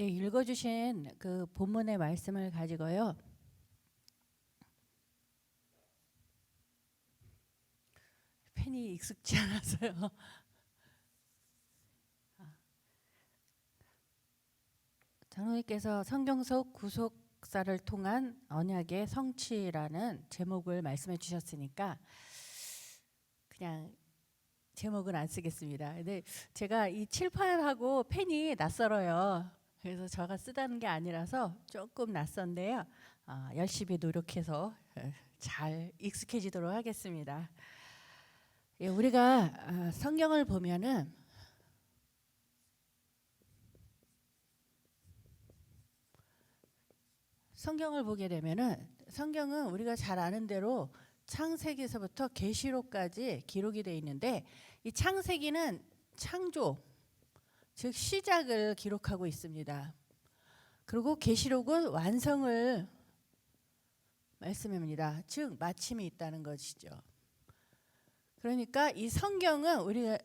네, 읽어주신 그 본문의 말씀을 가지고요. 펜이 익숙지 않아서요. 장로님께서 성경 속 구속사를 통한 언약의 성취라는 제목을 말씀해 주셨으니까 그냥 제목은 안 쓰겠습니다. 근데 제가 이 칠판하고 펜이 낯설어요. 그래서 제가 쓰다는 게 아니라서 조금 낯선데요. 열심히 노력해서 잘 익숙해지도록 하겠습니다. 예, 우리가 성경을 보면은 성경을 보게 되면은 성경은 우리가 잘 아는 대로 창세기에서부터 계시록까지 기록이 되어 있는데 이 창세기는 창조, 즉 시작을 기록하고 있습니다. 그리고 계시록은 완성을 말씀합니다. 즉 마침이 있다는 것이죠. 그러니까 이 성경은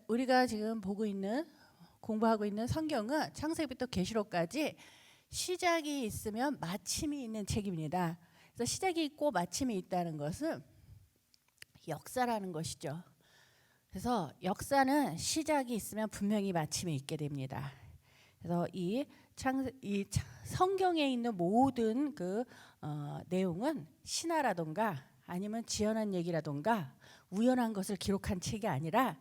우리가 지금 보고 있는 공부하고 있는 성경은 창세기부터 계시록까지 시작이 있으면 마침이 있는 책입니다. 그래서 시작이 있고 마침이 있다는 것은 역사라는 것이죠. 그래서 역사는 시작이 있으면 분명히 마침이 있게 됩니다. 그래서 이 성경에 있는 모든 내용은 신화라던가 아니면 지어낸 얘기라던가 우연한 것을 기록한 책이 아니라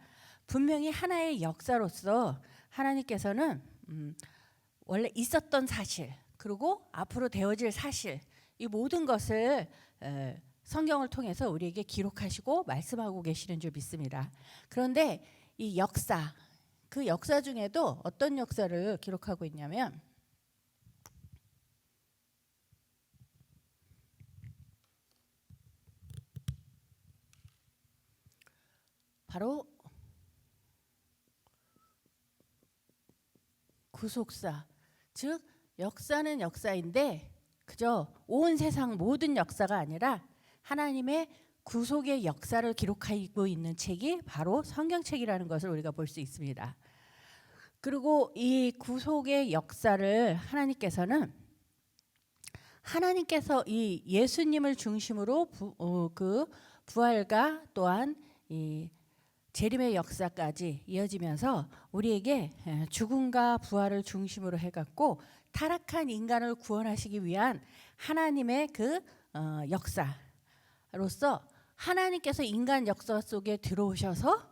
분명히 하나의 역사로서 하나님께서는 원래 있었던 사실 그리고 앞으로 되어질 사실 이 모든 것을 성경을 통해서 우리에게 기록하시고 말씀하고 계시는 줄 믿습니다. 그런데 이 역사, 그 역사 중에도 어떤 역사를 기록하고 있냐면 바로 구속사, 즉 역사는 역사인데 그저 온 세상 모든 역사가 아니라 하나님의 구속의 역사를 기록하고 있는 책이 바로 성경책이라는 것을 우리가 볼 수 있습니다. 그리고 이 구속의 역사를 하나님께서 이 예수님을 중심으로 부활과 또한 이 재림의 역사까지 이어지면서 우리에게 죽음과 부활을 중심으로 해갖고 타락한 인간을 구원하시기 위한 하나님의 역사로서 하나님께서 인간 역사 속에 들어오셔서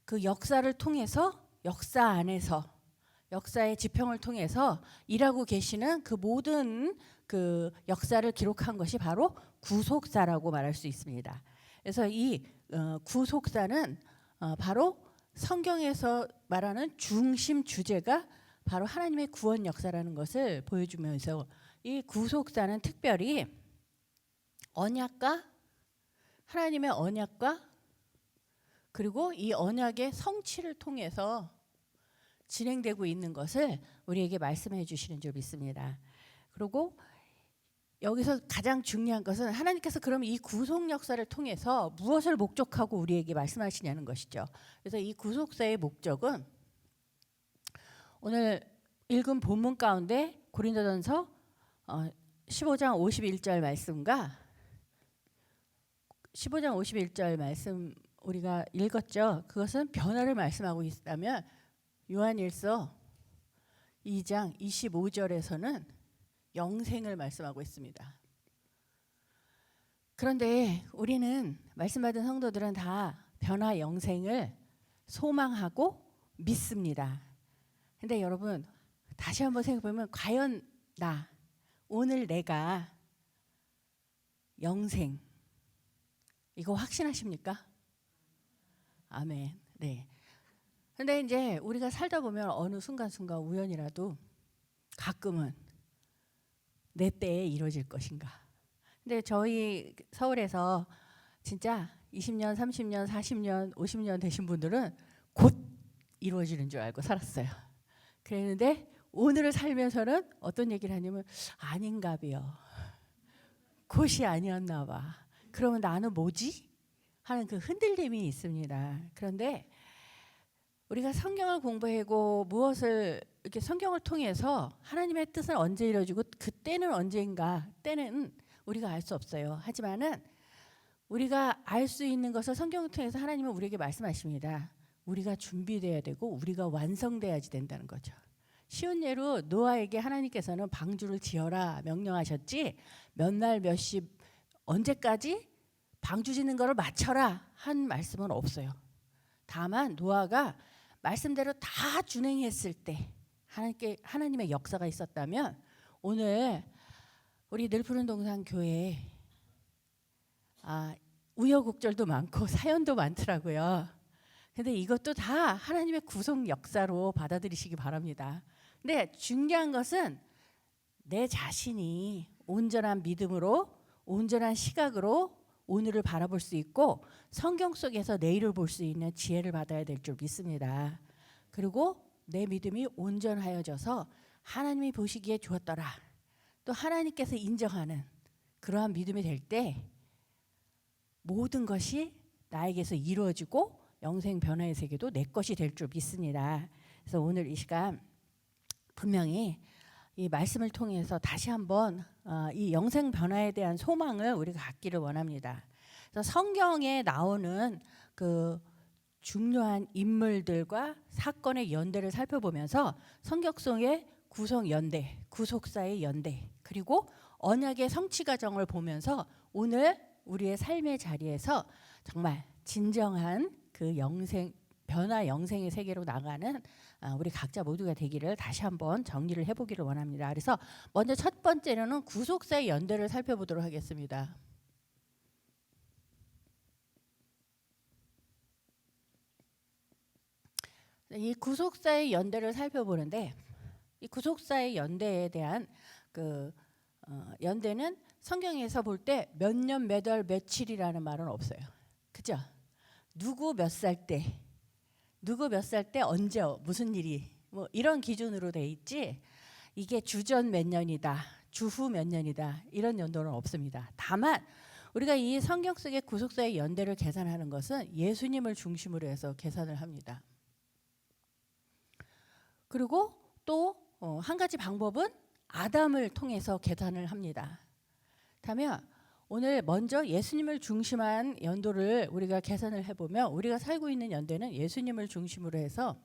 그 역사를 통해서 역사 안에서 역사의 지평을 통해서 일하고 계시는 그 모든 그 역사를 기록한 것이 바로 구속사라고 말할 수 있습니다. 그래서 이 구속사는 바로 성경에서 말하는 중심 주제가 바로 하나님의 구원 역사라는 것을 보여주면서 이 구속사는 특별히 하나님의 언약과 그리고 이 언약의 성취를 통해서 진행되고 있는 것을 우리에게 말씀해 주시는 줄 믿습니다. 그리고 여기서 가장 중요한 것은 하나님께서 그럼 이 구속 역사를 통해서 무엇을 목적하고 우리에게 말씀하시냐는 것이죠. 그래서 이 구속사의 목적은 오늘 읽은 본문 가운데 고린도전서 15장 51절 말씀과 15장 51절 말씀 우리가 읽었죠. 그것은 변화를 말씀하고 있다면 요한일서 2장 25절에서는 영생을 말씀하고 있습니다. 그런데 우리는 말씀받은 성도들은 다 변화 영생을 소망하고 믿습니다. 근데 여러분 다시 한번 생각해 보면 과연 오늘 내가 영생 이거 확신하십니까? 아멘. 네. 근데 이제 우리가 살다 보면 어느 순간순간 우연이라도 가끔은 내 때에 이루어질 것인가. 근데 저희 서울에서 진짜 20년, 30년, 40년, 50년 되신 분들은 곧 이루어지는 줄 알고 살았어요. 그랬는데 오늘을 살면서는 어떤 얘기를 하냐면 아닌가비요. 곧이 아니었나 봐. 그러면 나는 뭐지? 하는 그 흔들림이 있습니다. 그런데 우리가 성경을 공부하고 무엇을 이렇게 성경을 통해서 하나님의 뜻은 언제 이루어지고 그때는 언제인가, 때는 우리가 알 수 없어요. 하지만은 우리가 알 수 있는 것을 성경을 통해서 하나님은 우리에게 말씀하십니다. 우리가 준비돼야 되고 우리가 완성돼야지 된다는 거죠. 쉬운 예로 노아에게 하나님께서는 방주를 지어라 명령하셨지 몇 날 몇 시 언제까지 방주 짓는 거를 맞춰라 한 말씀은 없어요. 다만 노아가 말씀대로 다 준행했을 때 하나님의 역사가 있었다면 오늘 우리 늘푸른 동산 교회에 우여곡절도 많고 사연도 많더라고요. 근데 이것도 다 하나님의 구속 역사로 받아들이시기 바랍니다. 근데 중요한 것은 내 자신이 온전한 믿음으로 온전한 시각으로 오늘을 바라볼 수 있고 성경 속에서 내일을 볼 수 있는 지혜를 받아야 될 줄 믿습니다. 그리고 내 믿음이 온전하여져서 하나님이 보시기에 좋았더라. 또 하나님께서 인정하는 그러한 믿음이 될 때 모든 것이 나에게서 이루어지고 영생 변화의 세계도 내 것이 될 줄 믿습니다. 그래서 오늘 이 시간 분명히 이 말씀을 통해서 다시 한번 이 영생 변화에 대한 소망을 우리가 갖기를 원합니다. 그래서 성경에 나오는 그 중요한 인물들과 사건의 연대를 살펴보면서 성경 속의 구속 연대, 구속사의 연대, 그리고 언약의 성취 과정을 보면서 오늘 우리의 삶의 자리에서 정말 진정한 그 영생 변화 영생의 세계로 나가는 우리 각자 모두가 되기를 다시 한번 정리를 해보기를 원합니다. 그래서 먼저 첫 번째로는 구속사의 연대를 살펴보도록 하겠습니다. 이 구속사의 연대를 살펴보는데 이 구속사의 연대에 대한 그 연대는 성경에서 볼 때 몇 년, 몇 월, 며칠이라는 말은 없어요. 그죠? 누구 몇 살 때, 누구 몇 살 때 언제 무슨 일이 뭐 이런 기준으로 돼 있지 이게 주전 몇 년이다, 주후 몇 년이다 이런 연도는 없습니다. 다만 우리가 이 성경 속의 구속사의 연대를 계산하는 것은 예수님을 중심으로 해서 계산을 합니다. 그리고 또 한 가지 방법은 아담을 통해서 계산을 합니다. 그렇다면 오늘 먼저 예수님을 중심한 연도를 우리가 계산을 해보면 우리가 살고 있는 연대는 예수님을 중심으로 해서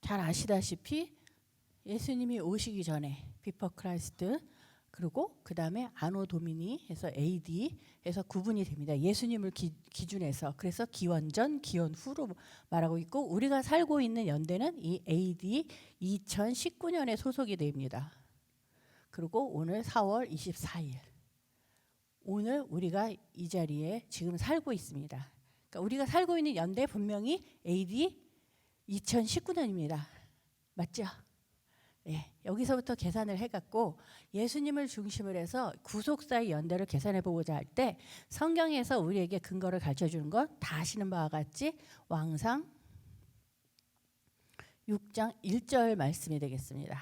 잘 아시다시피 예수님이 오시기 전에 비포 크라이스트 그리고 그 다음에 아노 도미니 해서 AD 해서 구분이 됩니다. 예수님을 기준해서 그래서 기원전 기원 후로 말하고 있고 우리가 살고 있는 연대는 이 AD 2019년에 소속이 됩니다. 그리고 오늘 4월 24일 오늘 우리가 이 자리에 지금 살고 있습니다. 그러니까 우리가 살고 있는 연대 분명히 AD 2019년입니다. 맞죠? 네, 여기서부터 계산을 해갖고 예수님을 중심으로 해서 구속사의 연대를 계산해보고자 할 때 성경에서 우리에게 근거를 가르쳐주는 건 다 아시는 바와 같이 왕상 6장 1절 말씀이 되겠습니다.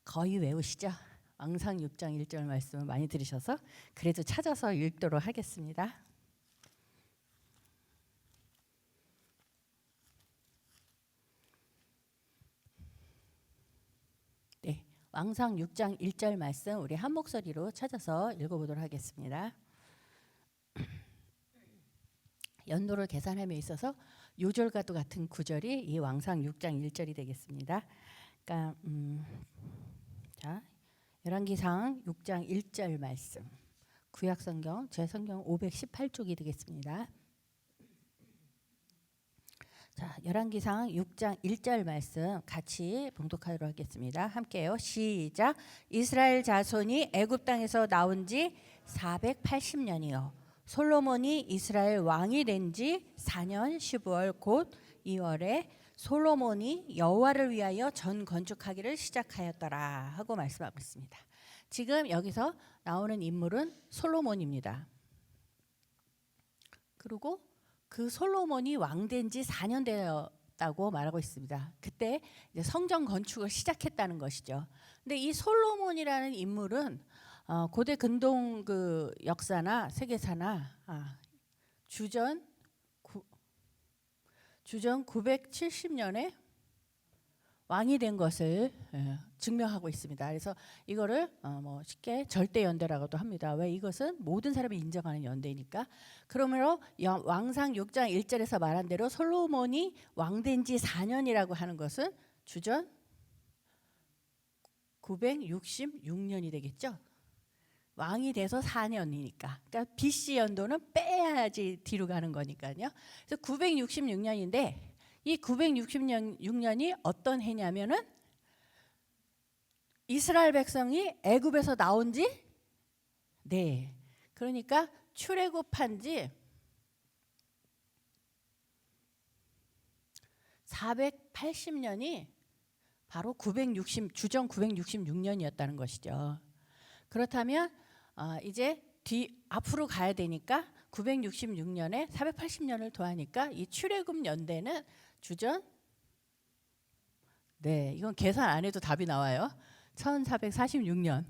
거의 외우시죠? 왕상 6장 1절 말씀을 많이 들으셔서 그래도 찾아서 읽도록 하겠습니다. 네, 왕상 6장 1절 말씀 우리 한 목소리로 찾아서 읽어보도록 하겠습니다. 연도를 계산함에 있어서 요절과도 같은 구절이 이 왕상 6장 1절이 되겠습니다. 그러니까 자, 열왕기상 6장 1절 말씀 구약성경 제 성경 518쪽이 되겠습니다. 자, 열왕기상 6장 1절 말씀 같이 봉독하도록 하겠습니다. 함께요. 시작. 이스라엘 자손이 애굽 땅에서 나온 지 480년이요. 솔로몬이 이스라엘 왕이 된 지 4년 15월 곧 2월에 솔로몬이 여호와를 위하여 전 건축하기를 시작하였더라 하고 말씀하고 있습니다. 지금 여기서 나오는 인물은 솔로몬입니다. 그리고 그 솔로몬이 왕된 지 4년 되었다고 말하고 있습니다. 그때 이제 성전 건축을 시작했다는 것이죠. 근데 이 솔로몬이라는 인물은 고대 근동 그 역사나 세계사나 주전 주전 970년에 왕이 된 것을 증명하고 있습니다. 그래서 이거를 뭐 쉽게 절대 연대라고도 합니다. 왜? 이것은 모든 사람이 인정하는 연대니까. 그러므로 왕상 6장 1절에서 말한 대로 솔로몬이 왕된 지 4년이라고 하는 것은 주전 966년이 되겠죠. 왕이 돼서 4년이니까. 그러니까 BC 연도는 빼야지 뒤로 가는 거니까요. 그래서 966년인데 이 966년이 어떤 해냐면은 이스라엘 백성이 애굽에서 나온 지 그러니까 출애굽한 지 480년이 바로 주전 966년이었다는 것이죠. 그렇다면 이제 앞으로 가야 되니까 966년에 480년을 더하니까 이 출애굽 연대는 주전 이건 계산 안 해도 답이 나와요. 1446년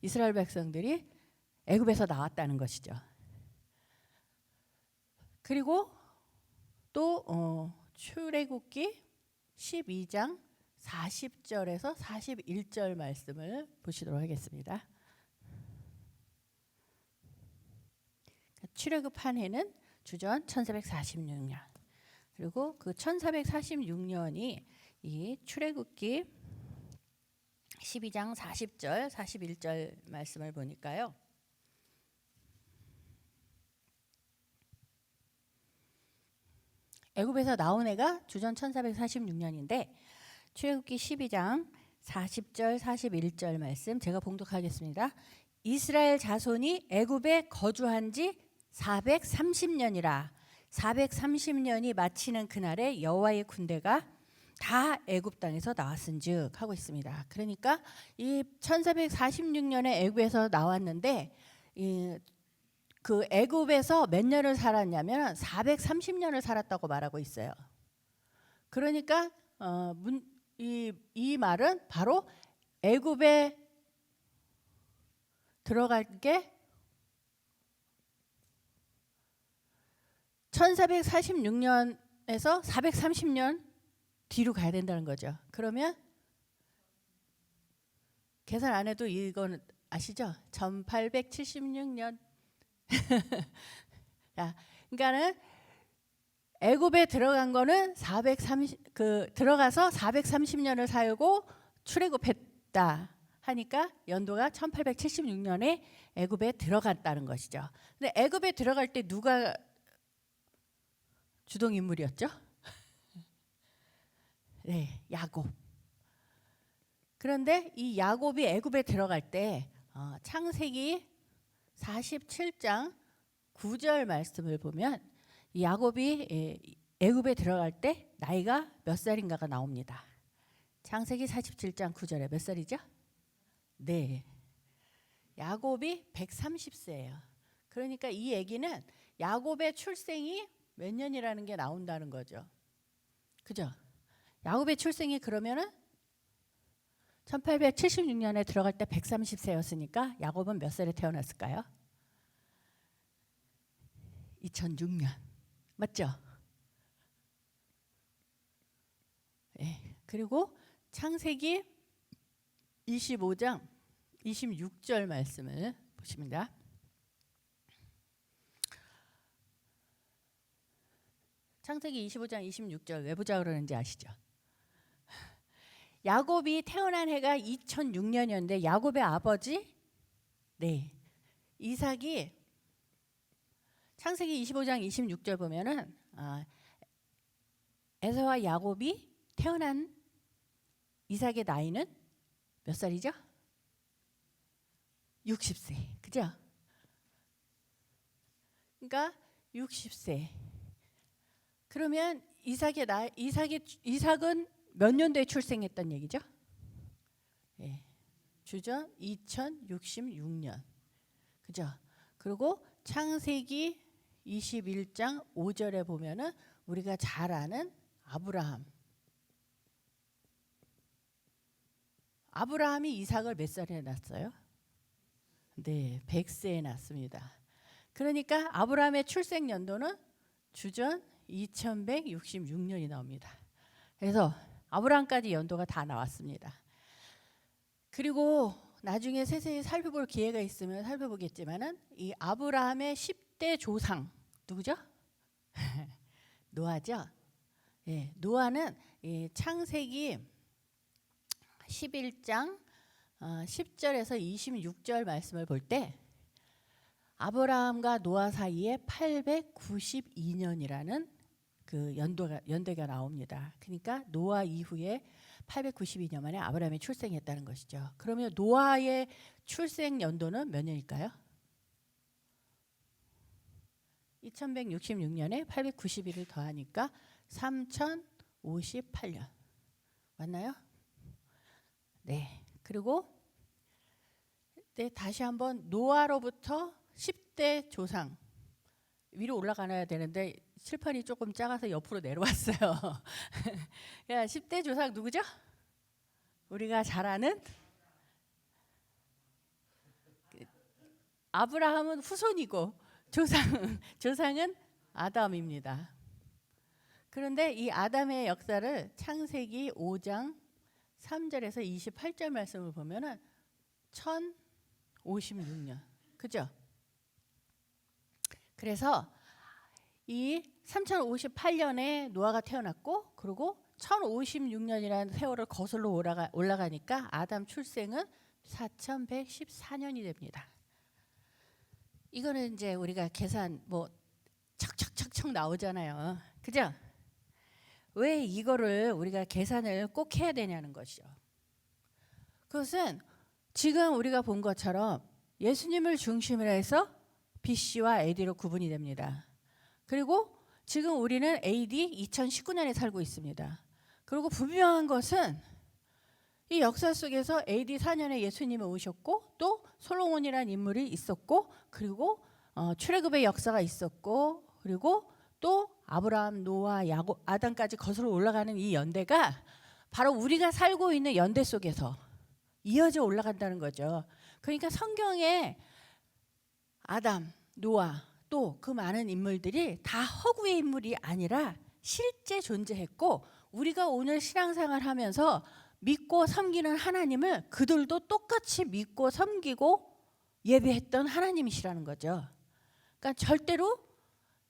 이스라엘 백성들이 애굽에서 나왔다는 것이죠. 그리고 또 출애굽기 12장 40절에서 41절 말씀을 보시도록 하겠습니다. 출애굽한 해는 주전 1446년. 그리고 그 1446년이 이 출애굽기 12장 40절, 41절 말씀을 보니까요. 애굽에서 나온 해가 주전 1446년인데 출애굽기 12장 40절, 41절 말씀 제가 봉독하겠습니다. 이스라엘 자손이 애굽에 거주한 지 430년이라 430년이 마치는 그날에 여호와의 군대가 다 애굽 땅에서 나왔은즉 하고 있습니다. 그러니까 이 1446년에 애굽에서 나왔는데 그 애굽에서 몇 년을 살았냐면 430년을 살았다고 말하고 있어요. 그러니까 이 말은 바로 애굽에 들어갈 게 1446년에서 430년 뒤로 가야 된다는 거죠. 그러면 계산 안 해도 이건 아시죠? 1876년. 그러니까는 애굽에 들어간 거는 들어가서 430년을 살고 출애굽했다 하니까 연도가 1876년에 애굽에 들어갔다는 것이죠. 근데 애굽에 들어갈 때 누가 주동 인물이었죠? 야곱. 그런데 이 야곱이 애굽에 들어갈 때 창세기 47장 9절 말씀을 보면 이 야곱이 애굽에 들어갈 때 나이가 몇 살인가가 나옵니다. 창세기 47장 9절에 몇 살이죠? 야곱이 130세예요. 그러니까 이 얘기는 야곱의 출생이 몇 년이라는 게 나온다는 거죠. 그죠? 야곱의 출생이 그러면은 1876년에 들어갈 때 130세였으니까 야곱은 몇 살에 태어났을까요? 2006년. 맞죠? 그리고 창세기 25장 26절 말씀을 보십니다. 창세기 25장 26절 왜 보자 그러는지 아시죠? 야곱이 태어난 해가 2006년이었는데 야곱의 아버지 이삭이 창세기 25장 26절 보면은 에서와 야곱이 태어난 이삭의 나이는 몇 살이죠? 60세. 그죠? 그러니까 60세. 그러면 이삭은 몇 년도에 출생했던 얘기죠? 주전 2066년. 그죠? 그리고 창세기 21장 5절에 보면은 우리가 잘 아는 아브라함이 이삭을 몇 살에 낳았어요? 100세에 낳습니다. 그러니까 아브라함의 출생 연도는 주전 2166년이 나옵니다. 그래서 아브라함까지 연도가 다 나왔습니다. 그리고 나중에 세세히 살펴볼 기회가 있으면 살펴보겠지만은 이 아브라함의 10대 조상 누구죠? 노아죠. 예, 노아는 이 창세기 11장 10절에서 26절 말씀을 볼 때 아브라함과 노아 사이에 892년이라는 그 연대가 나옵니다. 그러니까 노아 이후에 892년 만에 아브라함이 출생했다는 것이죠. 그러면 노아의 출생 연도는 몇 년일까요? 2166년에 891을 더하니까 3058년. 맞나요? 네. 그리고 다시 한번 노아로부터 10대 조상 위로 올라가야 되는데 칠판이 조금 작아서 옆으로 내려왔어요. 10대 조상 누구죠? 우리가 잘 아는 아브라함은 후손이고 조상은 아담입니다. 그런데 이 아담의 역사를 창세기 5장 3절에서 28절 말씀을 보면은 1056년. 그죠? 그래서 이 3058년에 노아가 태어났고 그리고 1056년이라는 세월을 거슬러 올라가니까 아담 출생은 4114년이 됩니다. 이거는 이제 우리가 계산 뭐 척척척척 나오잖아요. 그죠? 왜 이거를 우리가 계산을 꼭 해야 되냐는 것이죠. 그것은 지금 우리가 본 것처럼 예수님을 중심으로 해서 BC와 AD로 구분이 됩니다. 그리고 지금 우리는 AD 2019년에 살고 있습니다. 그리고 분명한 것은 이 역사 속에서 AD 4년에 예수님이 오셨고 또 솔로몬이라는 인물이 있었고 그리고 출애굽의 역사가 있었고 그리고 또 아브라함, 노아, 야곱, 아담까지 거슬러 올라가는 이 연대가 바로 우리가 살고 있는 연대 속에서 이어져 올라간다는 거죠. 그러니까 성경에 아담, 노아 또 그 많은 인물들이 다 허구의 인물이 아니라 실제 존재했고 우리가 오늘 신앙생활 하면서 믿고 섬기는 하나님을 그들도 똑같이 믿고 섬기고 예배했던 하나님이시라는 거죠. 그러니까 절대로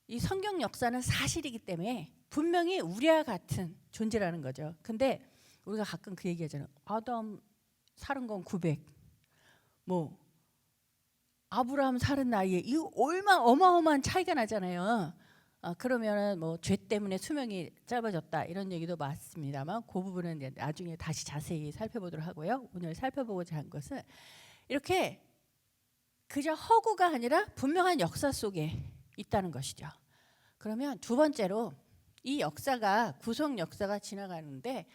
이 성경 역사는 사실이기 때문에 분명히 우리와 같은 존재라는 거죠. 근데 우리가 가끔 그 얘기하잖아요. 아담 살은 건 900. 뭐 아브라함 살은 나이에 이거 어마어마한 차이가 나잖아요. 그러면은 뭐 죄 때문에 수명이 짧아졌다 이런 얘기도 맞습니다만 그 부분은 이제 나중에 다시 자세히 살펴보도록 하고요. 오늘 살펴보고자 한 것은 이렇게 그저 허구가 아니라 분명한 역사 속에 있다는 것이죠. 그러면 두 번째로 이 역사가 구속 역사가 지나가는데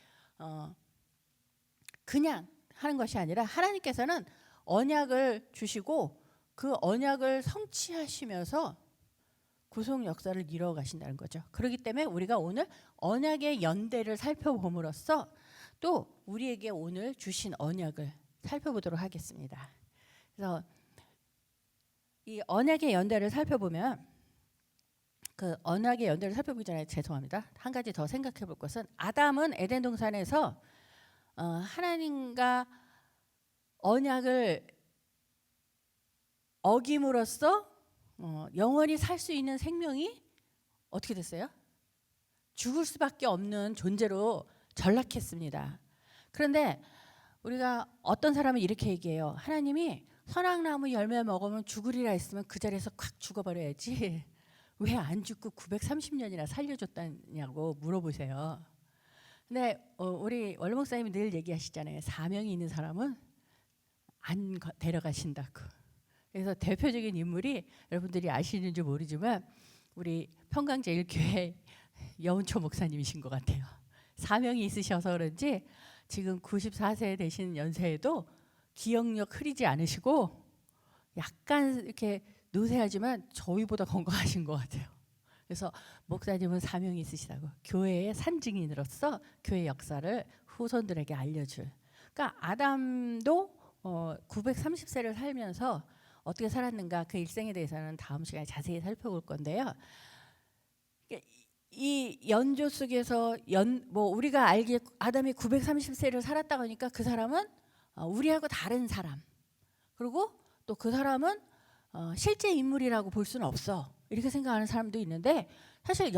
그냥 하는 것이 아니라 하나님께서는 언약을 주시고 그 언약을 성취하시면서 구속 역사를 이루어 가신다는 거죠. 그렇기 때문에 우리가 오늘 언약의 연대를 살펴봄으로써 또 우리에게 오늘 주신 언약을 살펴보도록 하겠습니다. 그래서 이 언약의 연대를 살펴보면 그 언약의 연대를 살펴보기 전에 죄송합니다. 한 가지 더 생각해 볼 것은 아담은 에덴 동산에서 하나님과 언약을 어김으로써 영원히 살 수 있는 생명이 어떻게 됐어요? 죽을 수밖에 없는 존재로 전락했습니다. 그런데 우리가 어떤 사람은 이렇게 얘기해요. 하나님이 선악나무 열매 먹으면 죽으리라 했으면 그 자리에서 콱 죽어버려야지 왜 안 죽고 930년이나 살려줬다냐고 물어보세요. 근데 우리 원로 목사님이 늘 얘기하시잖아요. 사명이 있는 사람은 안 데려가신다고. 그래서 대표적인 인물이 여러분들이 아시는지 모르지만 우리 평강제일교회 여운초 목사님이신 것 같아요. 사명이 있으셔서 그런지 지금 94세 되신 연세에도 기억력 흐리지 않으시고 약간 이렇게 노쇠하지만 저희보다 건강하신 것 같아요. 그래서 목사님은 사명이 있으시다고 교회의 산증인으로서 교회 역사를 후손들에게 알려줄. 그러니까 아담도 930세를 살면서 어떻게 살았는가 그 일생에 대해서는 다음 시간에 자세히 살펴볼 건데요. 이 연조 속에서 우리가 알기에 아담이 930세를 살았다고 하니까 그 사람은 우리하고 다른 사람, 그리고 또 그 사람은 실제 인물이라고 볼 수는 없어, 이렇게 생각하는 사람도 있는데, 사실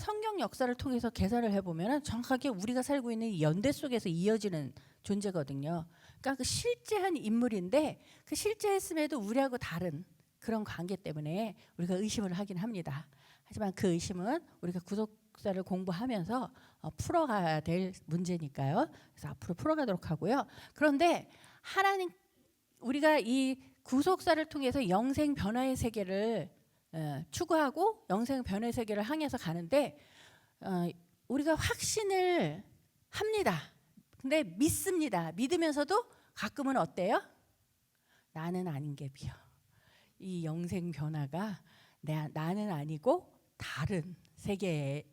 성경 역사를 통해서 계산을 해보면 정확하게 우리가 살고 있는 이 연대 속에서 이어지는 존재거든요. 그러니까 그 실제한 인물인데, 그 실제했음에도 우리하고 다른 그런 관계 때문에 우리가 의심을 하긴 합니다. 하지만 그 의심은 우리가 구속사를 공부하면서 풀어가야 될 문제니까요. 그래서 앞으로 풀어가도록 하고요. 그런데 하나님, 우리가 이 구속사를 통해서 영생 변화의 세계를 추구하고 영생 변화의 세계를 향해서 가는데, 우리가 확신을 합니다. 근데 믿습니다. 믿으면서도 가끔은 어때요? 나는 아닌 게 비어. 이 영생 변화가 나는 아니고 다른 세계의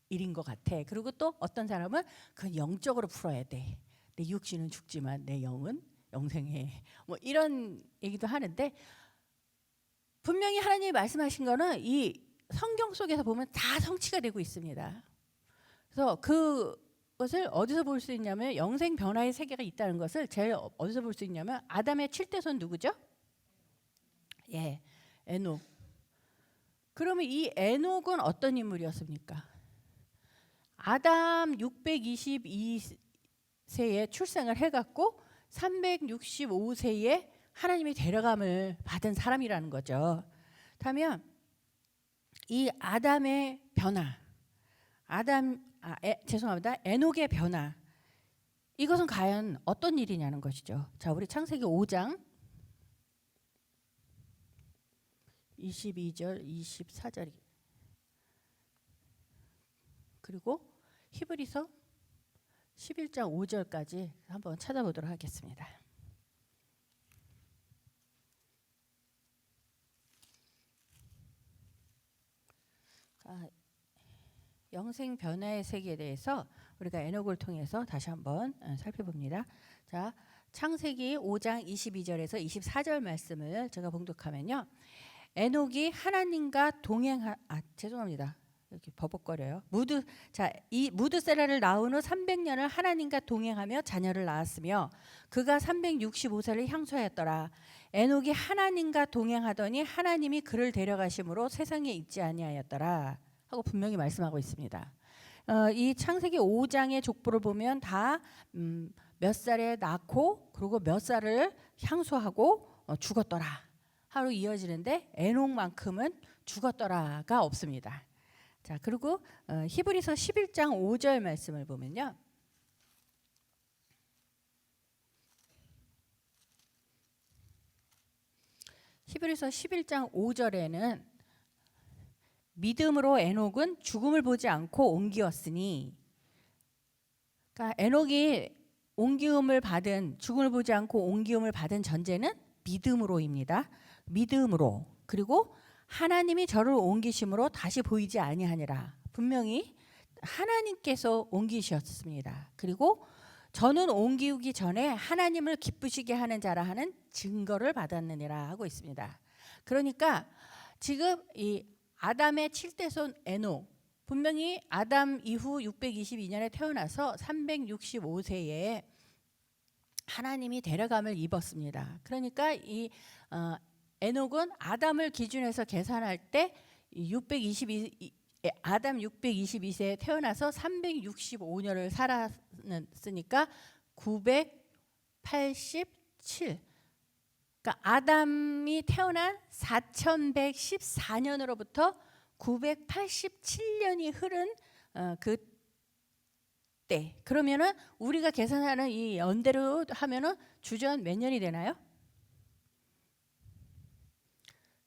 일인 것 같아. 그리고 또 어떤 사람은 그건 영적으로 풀어야 돼. 내 육신은 죽지만 내 영은 영생해. 뭐 이런 얘기도 하는데, 분명히 하나님이 말씀하신 거는 이 성경 속에서 보면 다 성취가 되고 있습니다. 그래서 그것을 어디서 볼 수 있냐면, 영생 변화의 세계가 있다는 것을 제일 어디서 볼 수 있냐면, 아담의 7대손 누구죠? 예, 에녹. 그러면 이 에녹은 어떤 인물이었습니까? 아담 622세에 출생을 해갖고 365세에 하나님의 데려감을 받은 사람이라는 거죠. 그렇다면 이 아담의 변화, 에녹의 변화, 이것은 과연 어떤 일이냐는 것이죠. 자, 우리 창세기 5장 22절, 24절, 그리고 히브리서 11장 5절까지 한번 찾아보도록 하겠습니다. 영생 변화의 세계에 대해서 우리가 에녹을 통해서 다시 한번 살펴봅니다. 자, 창세기 5장 22절에서 24절 말씀을 제가 봉독하면요, 에녹이 하나님과 죄송합니다. 이렇게 버벅거려요. 이 무드세라를 낳은 후 300년을 하나님과 동행하며 자녀를 낳았으며 그가 365세를 향수하였더라. 에녹이 하나님과 동행하더니 하나님이 그를 데려가심으로 세상에 있지 아니하였더라 하고 분명히 말씀하고 있습니다. 이 창세기 5장의 족보를 보면 다 몇 살에 낳고 그리고 몇 살을 향수하고 죽었더라 하루 이어지는데, 에녹만큼은 죽었더라가 없습니다. 자, 그리고 히브리서 11장 5절 말씀을 보면요, 히브리서 11장 5절에는 믿음으로 에녹은 죽음을 보지 않고 옮기었으니, 그러니까 에녹이 죽음을 보지 않고 옮기움을 받은 전제는 믿음으로입니다. 믿음으로. 그리고 하나님이 저를 옮기심으로 다시 보이지 아니하니라. 분명히 하나님께서 옮기셨습니다. 그리고 저는 옮기기 전에 하나님을 기쁘시게 하는 자라 하는 증거를 받았느니라 하고 있습니다. 그러니까 지금 이 아담의 7대손 에녹, 분명히 아담 이후 622년에 태어나서 365세에 하나님이 데려감을 입었습니다. 그러니까 이 에녹은 아담을 기준해서 계산할 때 아담 622세에 태어나서 365년을 살았으니까 987. 그러니까 아담이 태어난 4114년으로부터 987년이 흐른 그때, 그러면은 우리가 계산하는 이 연대로 하면은 주전 몇 년이 되나요?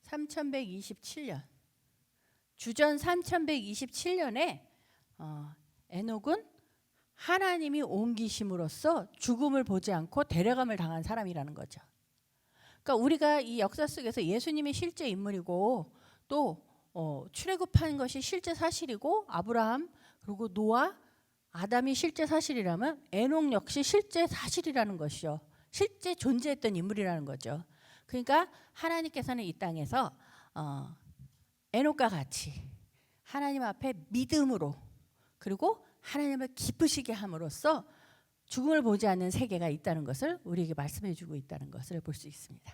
3127년. 주전 3127년에 에녹은 하나님이 옮기심으로써 죽음을 보지 않고 데려감을 당한 사람이라는 거죠. 그러니까 우리가 이 역사 속에서 예수님이 실제 인물이고 또 출애굽한 것이 실제 사실이고 아브라함 그리고 노아, 아담이 실제 사실이라면 에녹 역시 실제 사실이라는 것이죠. 실제 존재했던 인물이라는 거죠. 그러니까 하나님께서는 이 땅에서 에녹과 같이 하나님 앞에 믿음으로 그리고 하나님을 기쁘시게 함으로써 죽음을 보지 않는 세계가 있다는 것을 우리에게 말씀해 주고 있다는 것을 볼 수 있습니다.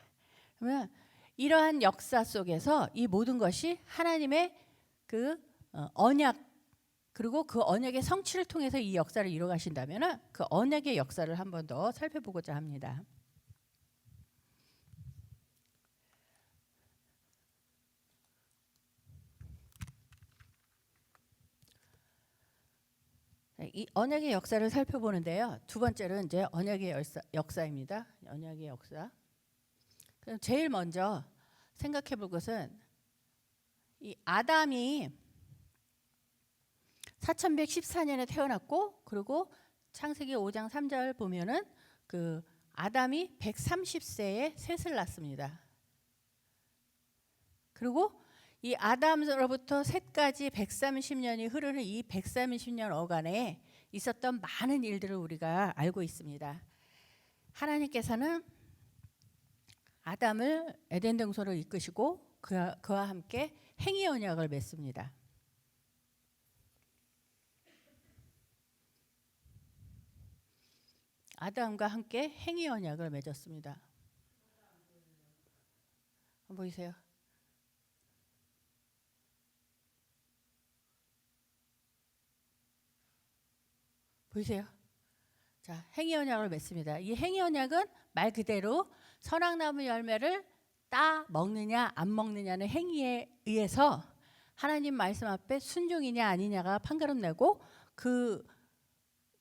그러면 이러한 역사 속에서 이 모든 것이 하나님의 그 언약 그리고 그 언약의 성취를 통해서 이 역사를 이루어 가신다면 그 언약의 역사를 한 번 더 살펴보고자 합니다. 이 언약의 역사를 살펴보는데요. 두 번째로 이제 언약의 역사입니다. 언약의 역사. 그럼 제일 먼저 생각해 볼 것은 이 아담이 4114년에 태어났고 그리고 창세기 5장 3절 보면은 그 아담이 130세에 셋을 낳습니다. 그리고 이 아담으로부터 셋까지 130년이 흐르는 이 130년 어간에 있었던 많은 일들을 우리가 알고 있습니다. 하나님께서는 아담을 에덴 동산으로 이끄시고 그와 함께 행위 언약을 맺습니다. 아담과 함께 행위 언약을 맺었습니다. 보이세요? 보이세요? 자, 행위 언약을 맺습니다. 이 행위 언약은 말 그대로 선악나무 열매를 따 먹느냐 안 먹느냐는 행위에 의해서 하나님 말씀 앞에 순종이냐 아니냐가 판가름 내고 그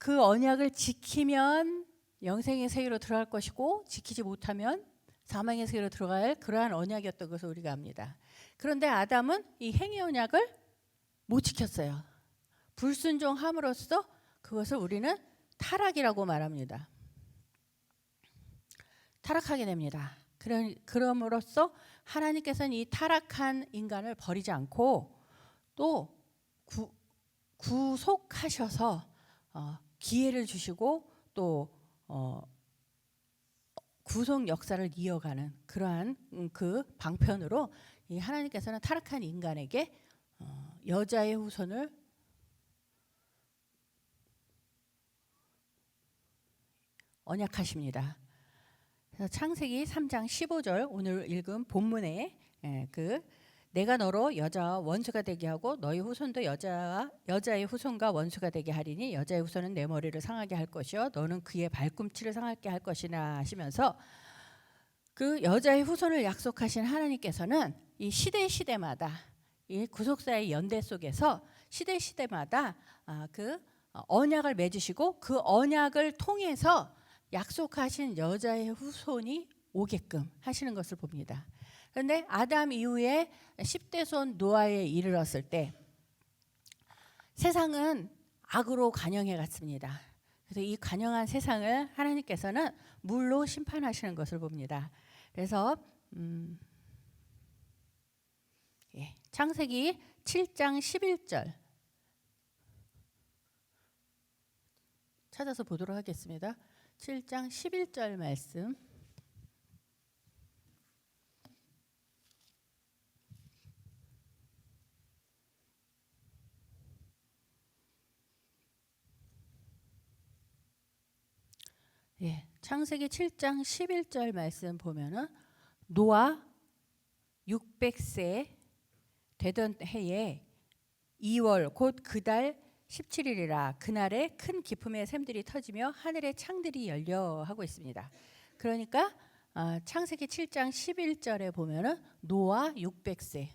언약을 지키면 영생의 세계로 들어갈 것이고 지키지 못하면 사망의 세계로 들어갈 그러한 언약이었던 것을 우리가 압니다. 그런데 아담은 이 행위 언약을 못 지켰어요. 불순종함으로써 그것을 우리는 타락이라고 말합니다. 타락하게 됩니다. 그럼으로써 하나님께서는 이 타락한 인간을 버리지 않고 또 구속하셔서 기회를 주시고 또 구속 역사를 이어가는 그러한 그 방편으로 이 하나님께서는 타락한 인간에게 여자의 후손을 언약하십니다. 그래서 창세기 3장 15절 오늘 읽은 본문에 내가 너로 여자와 원수가 되게 하고 너희 후손도 여자의 후손과 원수가 되게 하리니 여자의 후손은 내 머리를 상하게 할 것이요 너는 그의 발꿈치를 상하게 할 것이나 하시면서 그 여자의 후손을 약속하신 하나님께서는 이 시대마다 이 구속사의 연대 속에서 시대마다 그 언약을 맺으시고 그 언약을 통해서 약속하신 여자의 후손이 오게끔 하시는 것을 봅니다. 그런데 아담 이후에 10대 손 노아에 이르렀을 때 세상은 악으로 관영해 갔습니다. 그래서 이 관영한 세상을 하나님께서는 물로 심판하시는 것을 봅니다. 그래서 창세기 7장 11절 찾아서 보도록 하겠습니다. 7장 11절 말씀. 창세기 7장 11절 말씀 보면은 노아 600세 되던 해에 2월 곧 그달 17일이라 그날에 큰 기쁨의 샘들이 터지며 하늘의 창들이 열려 하고 있습니다. 그러니까 창세기 7장 11절에 보면은 노아 600세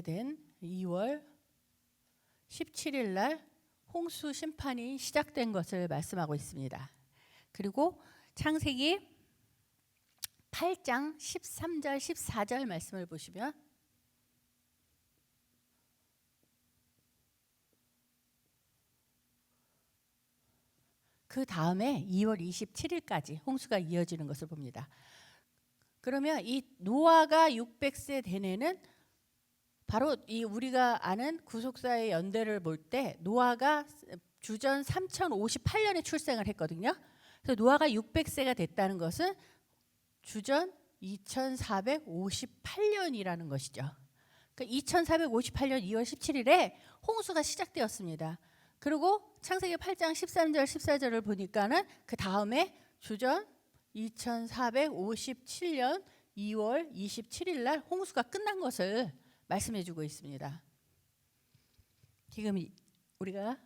된 2월 17일 날 홍수 심판이 시작된 것을 말씀하고 있습니다. 그리고 창세기 8장 13절 14절 말씀을 보시면 그 다음에 2월 27일까지 홍수가 이어지는 것을 봅니다. 그러면 이 노아가 600세 된 해는 바로 이 우리가 아는 구속사의 연대를 볼 때 노아가 주전 3058년에 출생을 했거든요. 그래서 노아가 600세가 됐다는 것은 주전 2458년이라는 것이죠. 그러니까 2458년 2월 17일에 홍수가 시작되었습니다. 그리고 창세기 8장 13절 14절을 보니까는 그 다음에 주전 2457년 2월 27일 날 홍수가 끝난 것을 말씀해 주고 있습니다. 지금 우리가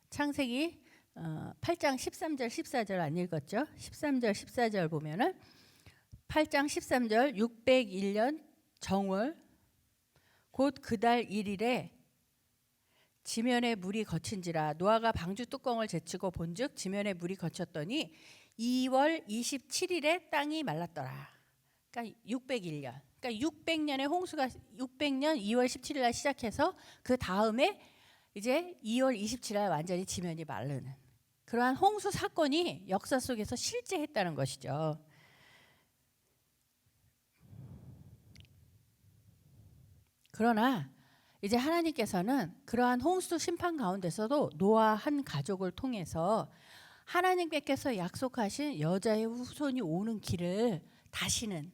창세기 8장 13절 14절 안 읽었죠? 13절 14절 보면은 8장 13절 601년 정월 곧 그달 1일에 지면에 물이 거친지라 노아가 방주 뚜껑을 제치고 본즉 지면에 물이 거쳤더니 2월 27일에 땅이 말랐더라. 그러니까 601년. 그러니까 600년의 홍수가 600년 2월 17일 날 시작해서 그 다음에 이제 2월 27일 날 완전히 지면이 마르는 그러한 홍수 사건이 역사 속에서 실제했다는 것이죠. 그러나 이제 하나님께서는 그러한 홍수 심판 가운데서도 노아 한 가족을 통해서 하나님께서 약속하신 여자의 후손이 오는 길을 다시는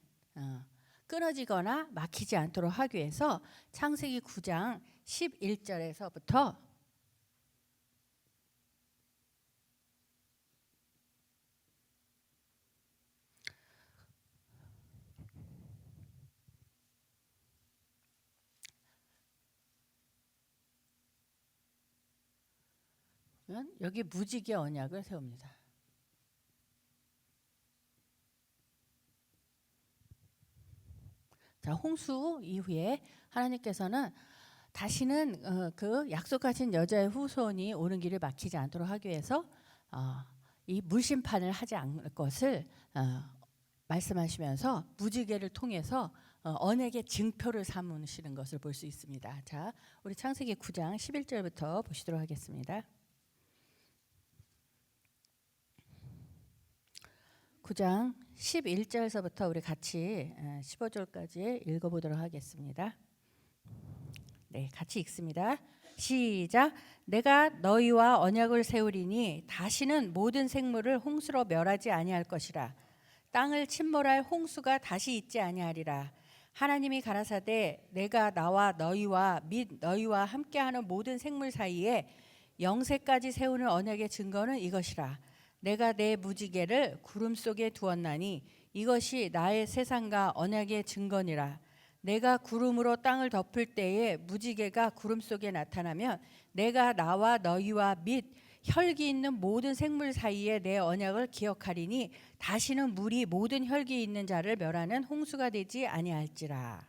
끊어지거나 막히지 않도록 하기 위해서 창세기 9장 11절에서부터 여기 무지개 언약을 세웁니다. 자, 홍수 이후에 하나님께서는 다시는 그 약속하신 여자의 후손이 오는 길을 막히지 않도록 하기 위해서 이 물심판을 하지 않을 것을 말씀하시면서 무지개를 통해서 언약의 증표를 삼으시는 것을 볼 수 있습니다. 자, 우리 창세기 9장 11절부터 보시도록 하겠습니다. 9장 11절서부터 우리 같이 15절까지 읽어보도록 하겠습니다. 네, 같이 읽습니다. 시작. 내가 너희와 언약을 세우리니 다시는 모든 생물을 홍수로 멸하지 아니할 것이라. 땅을 침몰할 홍수가 다시 있지 아니하리라. 하나님이 가라사대 내가 나와 너희와 및 너희와 함께하는 모든 생물 사이에 영세까지 세우는 언약의 증거는 이것이라. 내가 내 무지개를 구름 속에 두었나니 이것이 나의 세상과 언약의 증거니라. 내가 구름으로 땅을 덮을 때에 무지개가 구름 속에 나타나면 내가 나와 너희와 및 혈기 있는 모든 생물 사이에 내 언약을 기억하리니 다시는 물이 모든 혈기 있는 자를 멸하는 홍수가 되지 아니할지라.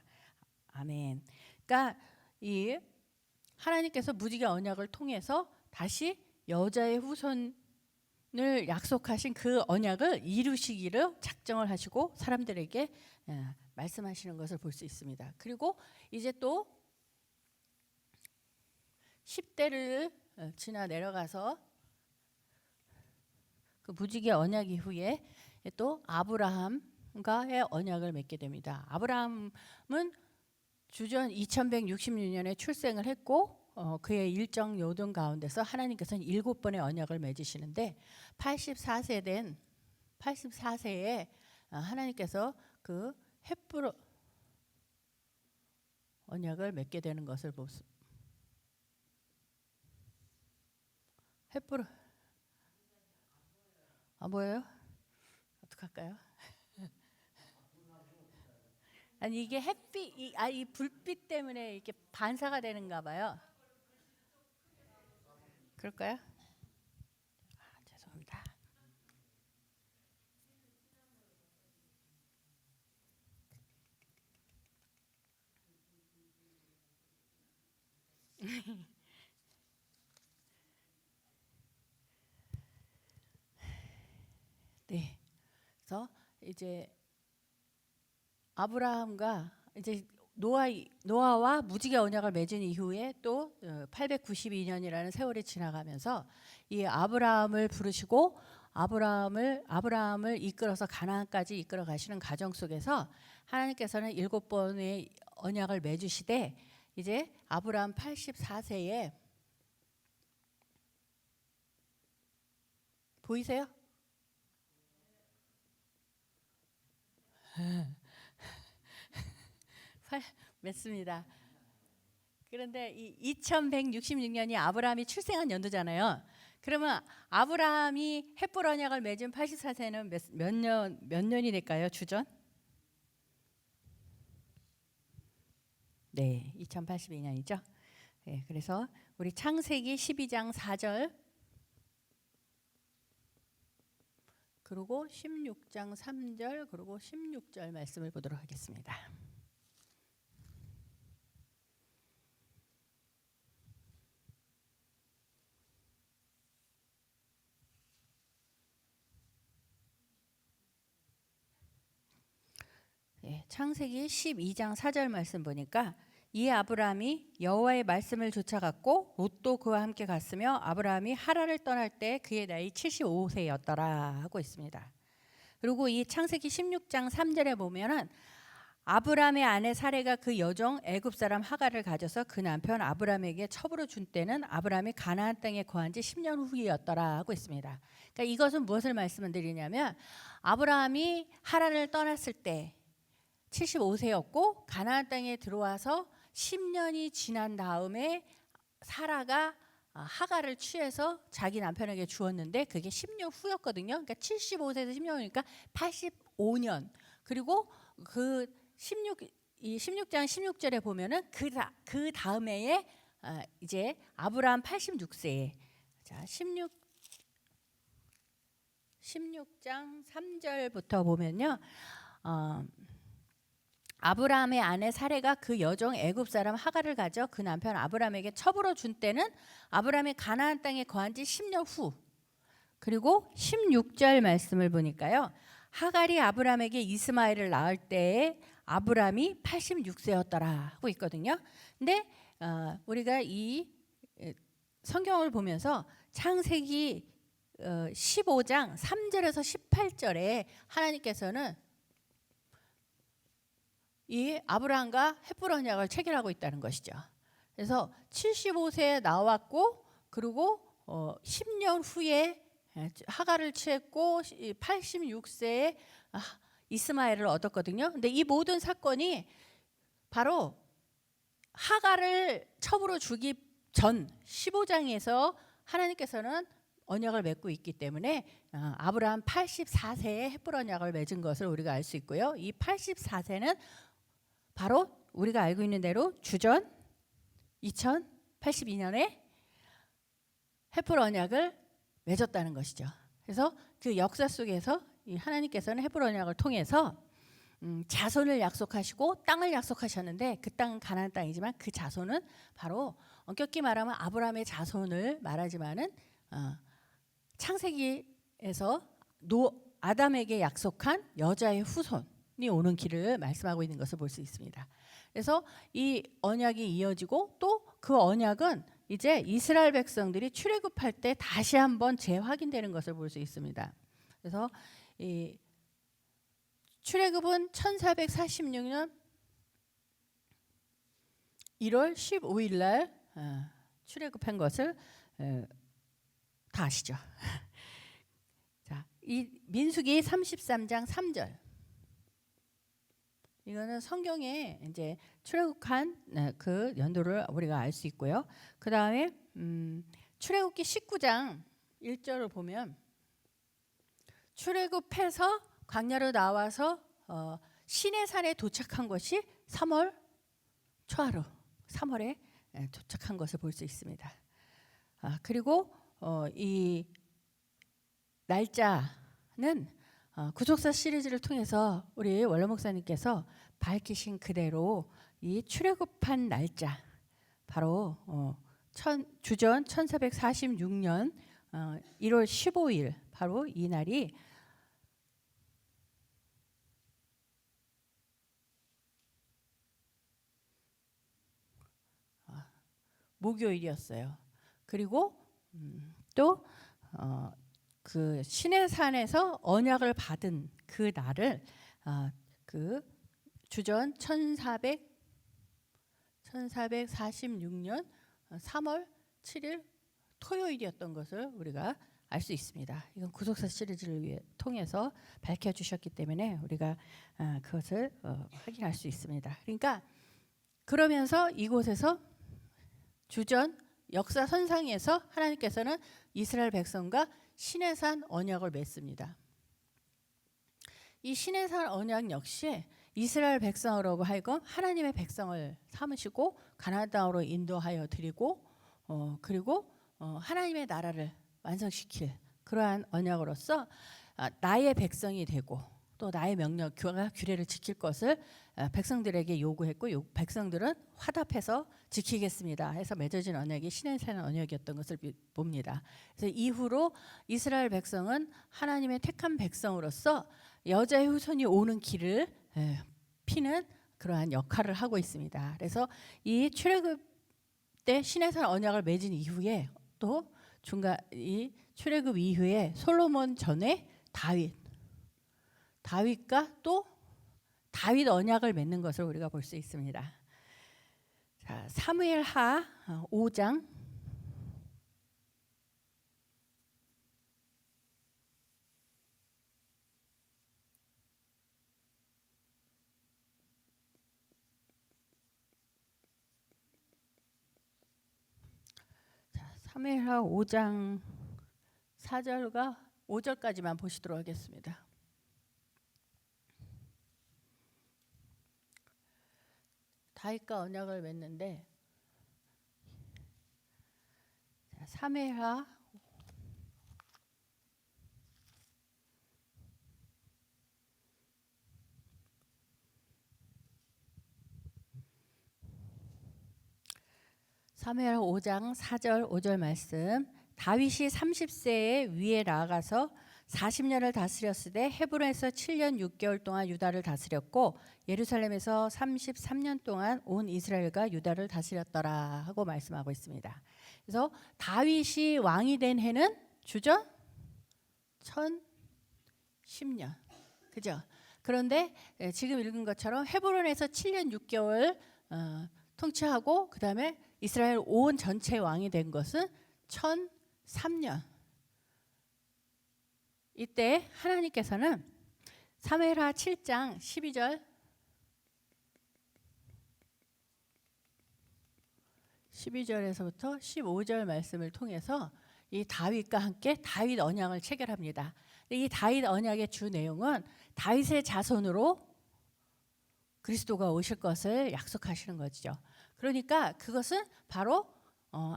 아멘. 그러니까 이 하나님께서 무지개 언약을 통해서 다시 여자의 후손 을 약속하신 그 언약을 이루시기를 작정을 하시고 사람들에게 말씀하시는 것을 볼 수 있습니다. 그리고 이제 또 10대를 지나 내려가서 그 무지개 언약 이후에 또 아브라함과의 언약을 맺게 됩니다. 아브라함은 주전 2166년에 출생을 했고 그의 일정 요동 가운데서 하나님께서는 7번의 언약을 맺으시는데 84세에 하나님께서 그 헷불 언약을 맺게 되는 것을 보습니다. 헷불 안 보여요? 어떡할까요? 아니 이게 햇빛 이 불빛 때문에 이렇게 반사가 되는가 봐요. 그럴까요? 죄송합니다. 네. 그래서 이제 아브라함과 이제 노아와 무지개 언약을 맺은 이후에 또 892년이라는 세월이 지나가면서 이 아브라함을 부르시고 아브라함을 이끌어서 가나안까지 이끌어 가시는 과정 속에서 하나님께서는 7번의 언약을 맺으시되 이제 아브라함 84세에 보이세요? 맺습니다. 그런데 이 2166년이 아브라함이 출생한 연도잖아요. 그러면 아브라함이 헷불 언약을 맺은 84세는 몇 년이 될까요? 주전? 네, 2082년이죠. 네, 그래서 우리 창세기 12장 4절 그리고 16장 3절 그리고 16절 말씀을 보도록 하겠습니다. 네, 창세기 12장 4절 말씀 보니까 이 아브라함이 여호와의 말씀을 쫓아갔고 롯도 그와 함께 갔으며 아브라함이 하란을 떠날 때 그의 나이 75세였더라 하고 있습니다. 그리고 이 창세기 16장 3절에 보면은 아브라함의 아내 사레가 그 여종 애굽 사람 하갈을 가져서 그 남편 아브라함에게 첩으로 준 때는 아브라함이 가나안 땅에 거한 지 10년 후이었더라 하고 있습니다. 그러니까 이것은 무엇을 말씀드리냐면 아브라함이 하란을 떠났을 때 75세였고 가나안 땅에 들어와서 10년이 지난 다음에 사라가 하갈을 취해서 자기 남편에게 주었는데 그게 10년 후였거든요. 그러니까 75세에서 10년 후니까 85년. 그리고 그 16장 16절에 보면은 그 다음 해에 이제 아브라함 86세에 자 16장 3절부터 보면요. 아브라함의 아내 사레가 그 여종 애굽 사람 하갈을 가져 그 남편 아브라함에게 첩으로 준 때는 아브라함이 가나안 땅에 거한 지 10년 후. 그리고 16절 말씀을 보니까요. 하갈이 아브라함에게 이스마엘을 낳을 때에 아브라함이 86세였더라 하고 있거든요. 근데 우리가 이 성경을 보면서 창세기 15장 3절에서 18절에 하나님께서는 이 아브라함과 헷불 언약을 체결하고 있다는 것이죠. 그래서 75세에 나왔고 그리고 10년 후에 하갈을 취했고 86세에 이스마엘을 얻었거든요. 근데 이 모든 사건이 바로 하갈을 첩으로 주기 전 15장에서 하나님께서는 언약을 맺고 있기 때문에 아브라함 84세에 헷불 언약을 맺은 것을 우리가 알 수 있고요. 이 84세는 바로 우리가 알고 있는 대로 주전 2082년에 헷불 언약을 맺었다는 것이죠. 그래서 그 역사 속에서 이 하나님께서는 헷불 언약을 통해서 자손을 약속하시고 땅을 약속하셨는데 그 땅은 가나안 땅이지만 그 자손은 바로 엄격히 말하면 아브라함의 자손을 말하지만은 창세기에서 아담에게 약속한 여자의 후손이 오는 길을 말씀하고 있는 것을 볼 수 있습니다. 그래서 이 언약이 이어지고 또 그 언약은 이제 이스라엘 백성들이 출애굽할 때 다시 한번 재확인되는 것을 볼 수 있습니다. 그래서 이 출애굽은 1446년 1월 15일 날 출애굽한 것을 다 아시죠? 자, 이 민수기 33장 3절. 이거는 성경에 이제 출애굽한 그 연도를 우리가 알 수 있고요. 그 다음에 출애굽기 19장 1절을 보면 출애굽해서 광야로 나와서 시내산에 도착한 것이 3월 초하루 3월에 도착한 것을 볼 수 있습니다. 그리고 이 날짜는 구속사 시리즈를 통해서 우리 원로 목사님께서 밝히신 그대로 이 출애굽한 날짜 바로 주전 1446년 1월 15일 바로 이 날이 목요일이었어요. 그리고 또 그 시내산에서 언약을 받은 그 날을 그 주전 1446년 3월 7일 토요일이었던 것을 우리가 알 수 있습니다. 이건 구속사 시리즈를 통해서 밝혀주셨기 때문에 우리가 그것을 확인할 수 있습니다. 그러니까 그러면서 이곳에서 주전 역사 선상에서 하나님께서는 이스라엘 백성과 시내산 언약을 맺습니다. 이 시내산 언약 역시 이스라엘 백성으로 하여금 하나님의 백성을 삼으시고 가나안 땅으로 인도하여 드리고 그리고 하나님의 나라를 완성시킬 그러한 언약으로서 나의 백성이 되고 또 나의 명령과 규례를 지킬 것을 백성들에게 요구했고 백성들은 화답해서 지키겠습니다 해서 맺어진 언약이 시내산 언약이었던 것을 봅니다. 그래서 이후로 이스라엘 백성은 하나님의 택한 백성으로서 여자의 후손이 오는 길을 피는 그러한 역할을 하고 있습니다. 그래서 이 출애굽 때 시내산 언약을 맺은 이후에 또 이 출애굽 이후에 솔로몬 전에 다윗과 또 다윗 언약을 맺는 것을 우리가 볼 수 있습니다. 자, 사무엘하 5장 사무엘하 5장 4절과 5절까지만 보시도록 하겠습니다. 다윗과 언약을 맺는데 사무엘하 5장 4절 5절 말씀. 다윗이 30세에 위에 나아가서 40년을 다스렸으되 헤브론에서 7년 6개월 동안 유다를 다스렸고 예루살렘에서 33년 동안 온 이스라엘과 유다를 다스렸더라 하고 말씀하고 있습니다. 그래서 다윗이 왕이 된 해는 주전 1010년. 그죠? 그런데 지금 읽은 것처럼 헤브론에서 7년 6개월 통치하고 그다음에 이스라엘 온 전체 왕이 된 것은 1003년. 이때 하나님께서는 사무엘하 7장 12절에서부터 15절 말씀을 통해서 이 다윗과 함께 다윗 언약을 체결합니다. 이 다윗 언약의 주 내용은 다윗의 자손으로 그리스도가 오실 것을 약속하시는 거죠. 그러니까 그것은 바로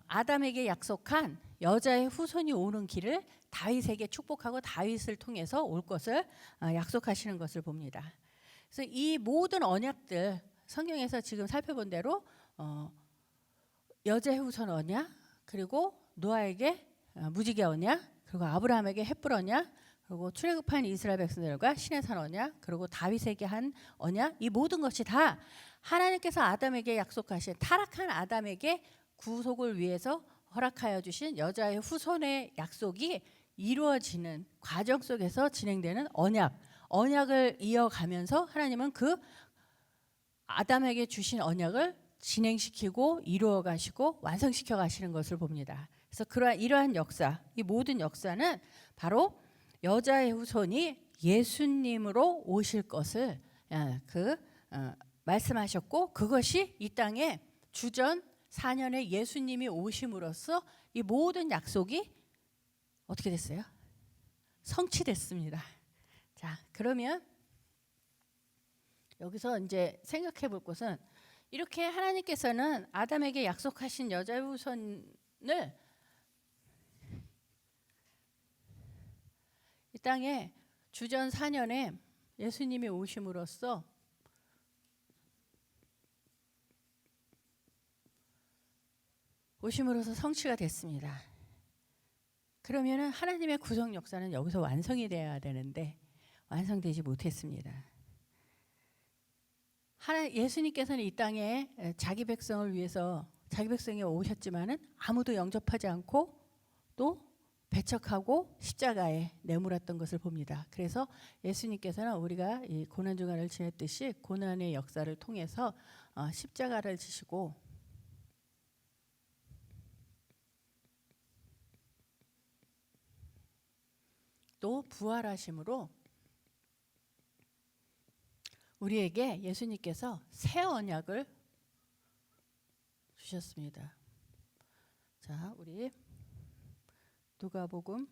아담에게 약속한 여자의 후손이 오는 길을 다윗에게 축복하고 다윗을 통해서 올 것을 약속하시는 것을 봅니다. 그래서 이 모든 언약들 성경에서 지금 살펴본 대로 여자의 후손 언약, 그리고 노아에게 무지개 언약, 그리고 아브라함에게 헷불 언약, 그리고 출애굽한 이스라엘 백성들과 시내산 언약, 그리고 다윗에게 한 언약, 이 모든 것이 다 하나님께서 아담에게 약속하신 타락한 아담에게 구속을 위해서 허락하여 주신 여자의 후손의 약속이 이루어지는 과정 속에서 진행되는 언약을 이어가면서 하나님은 그 아담에게 주신 언약을 진행시키고 이루어 가시고 완성시켜 가시는 것을 봅니다. 그래서 이러한 역사, 이 모든 역사는 바로 여자의 후손이 예수님으로 오실 것을 말씀하셨고, 그것이 이 땅에 주전 4년에 예수님이 오심으로써 이 모든 약속이 어떻게 됐어요? 성취됐습니다. 자, 그러면 여기서 이제 생각해 볼 것은, 이렇게 하나님께서는 아담에게 약속하신 여자의 후손을 이 땅에 주전 4년에 예수님이 오심으로써 성취가 됐습니다. 그러면은 하나님의 구속 역사는 여기서 완성이 되어야 되는데 완성되지 못했습니다. 예수님께서는 이 땅에 자기 백성을 위해서 자기 백성이 오셨지만은 아무도 영접하지 않고 또 배척하고 십자가에 내몰았던 것을 봅니다. 그래서 예수님께서는 우리가 이 고난 주간을 지냈듯이 고난의 역사를 통해서 십자가를 지시고 또 부활하심으로 우리에게 예수님께서 새 언약을 주셨습니다. 자, 우리 누가복음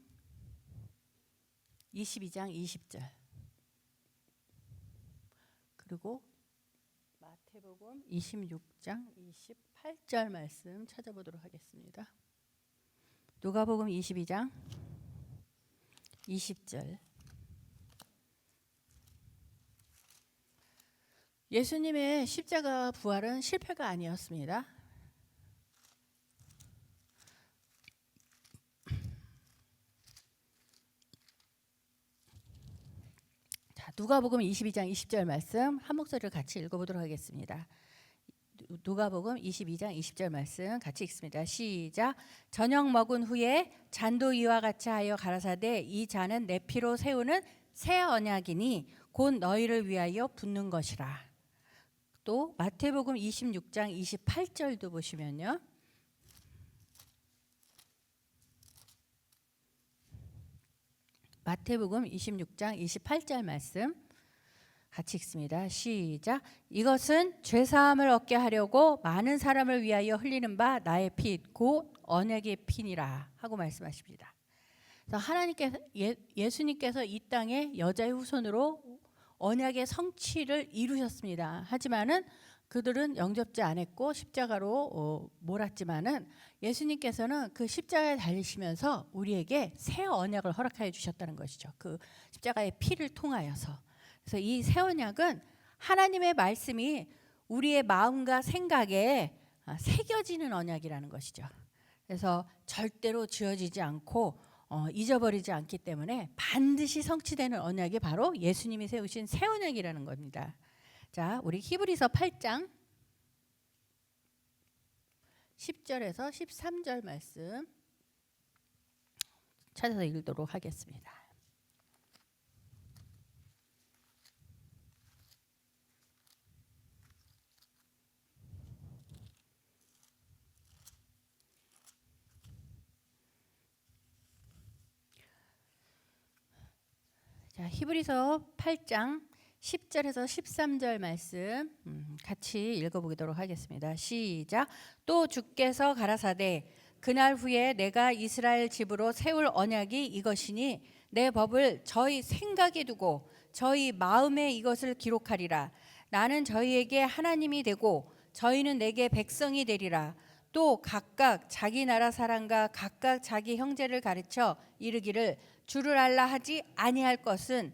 22장 20절 그리고 마태복음 26장 28절 말씀 찾아보도록 하겠습니다. 누가복음 22장 20절. 예수님의 십자가 부활은 실패가 아니었습니다. 자, 누가복음 22장 20절 말씀 한 목소리를 같이 읽어보도록 하겠습니다. 누가복음 22장 20절 말씀 같이 읽습니다. 시작. 저녁 먹은 후에 잔도 이와 같이 하여 가라사대 이 잔은 내 피로 세우는 새 언약이니 곧 너희를 위하여 붓는 것이라. 또 마태복음 26장 28절도 보시면요. 마태복음 26장 28절 말씀 같이 읽습니다. 시작. 이것은 죄사함을 얻게 하려고 많은 사람을 위하여 흘리는 바 나의 피 곧 언약의 피니라 하고 말씀하십니다. 그래서 하나님께서 예수님께서 이 땅에 여자의 후손으로 언약의 성취를 이루셨습니다. 하지만은 그들은 영접지 않았고 십자가로 몰았지만은 예수님께서는 그 십자가에 달리시면서 우리에게 새 언약을 허락하여 주셨다는 것이죠. 그 십자가의 피를 통하여서. 그래서 이 새 언약은 하나님의 말씀이 우리의 마음과 생각에 새겨지는 언약이라는 것이죠. 그래서 절대로 지워지지 않고 잊어버리지 않기 때문에 반드시 성취되는 언약이 바로 예수님이 세우신 새 언약이라는 겁니다. 자, 우리 히브리서 8장 10절에서 13절 말씀 찾아서 읽도록 하겠습니다. 자, 히브리서 8장 10절에서 13절 말씀 같이 읽어보도록 하겠습니다. 시작. 또 주께서 가라사대 그날 후에 내가 이스라엘 집으로 세울 언약이 이것이니 내 법을 저희 생각에 두고 저희 마음에 이것을 기록하리라. 나는 저희에게 하나님이 되고 저희는 내게 백성이 되리라. 또 각각 자기 나라 사람과 각각 자기 형제를 가르쳐 이르기를 주를 알라 하지 아니할 것은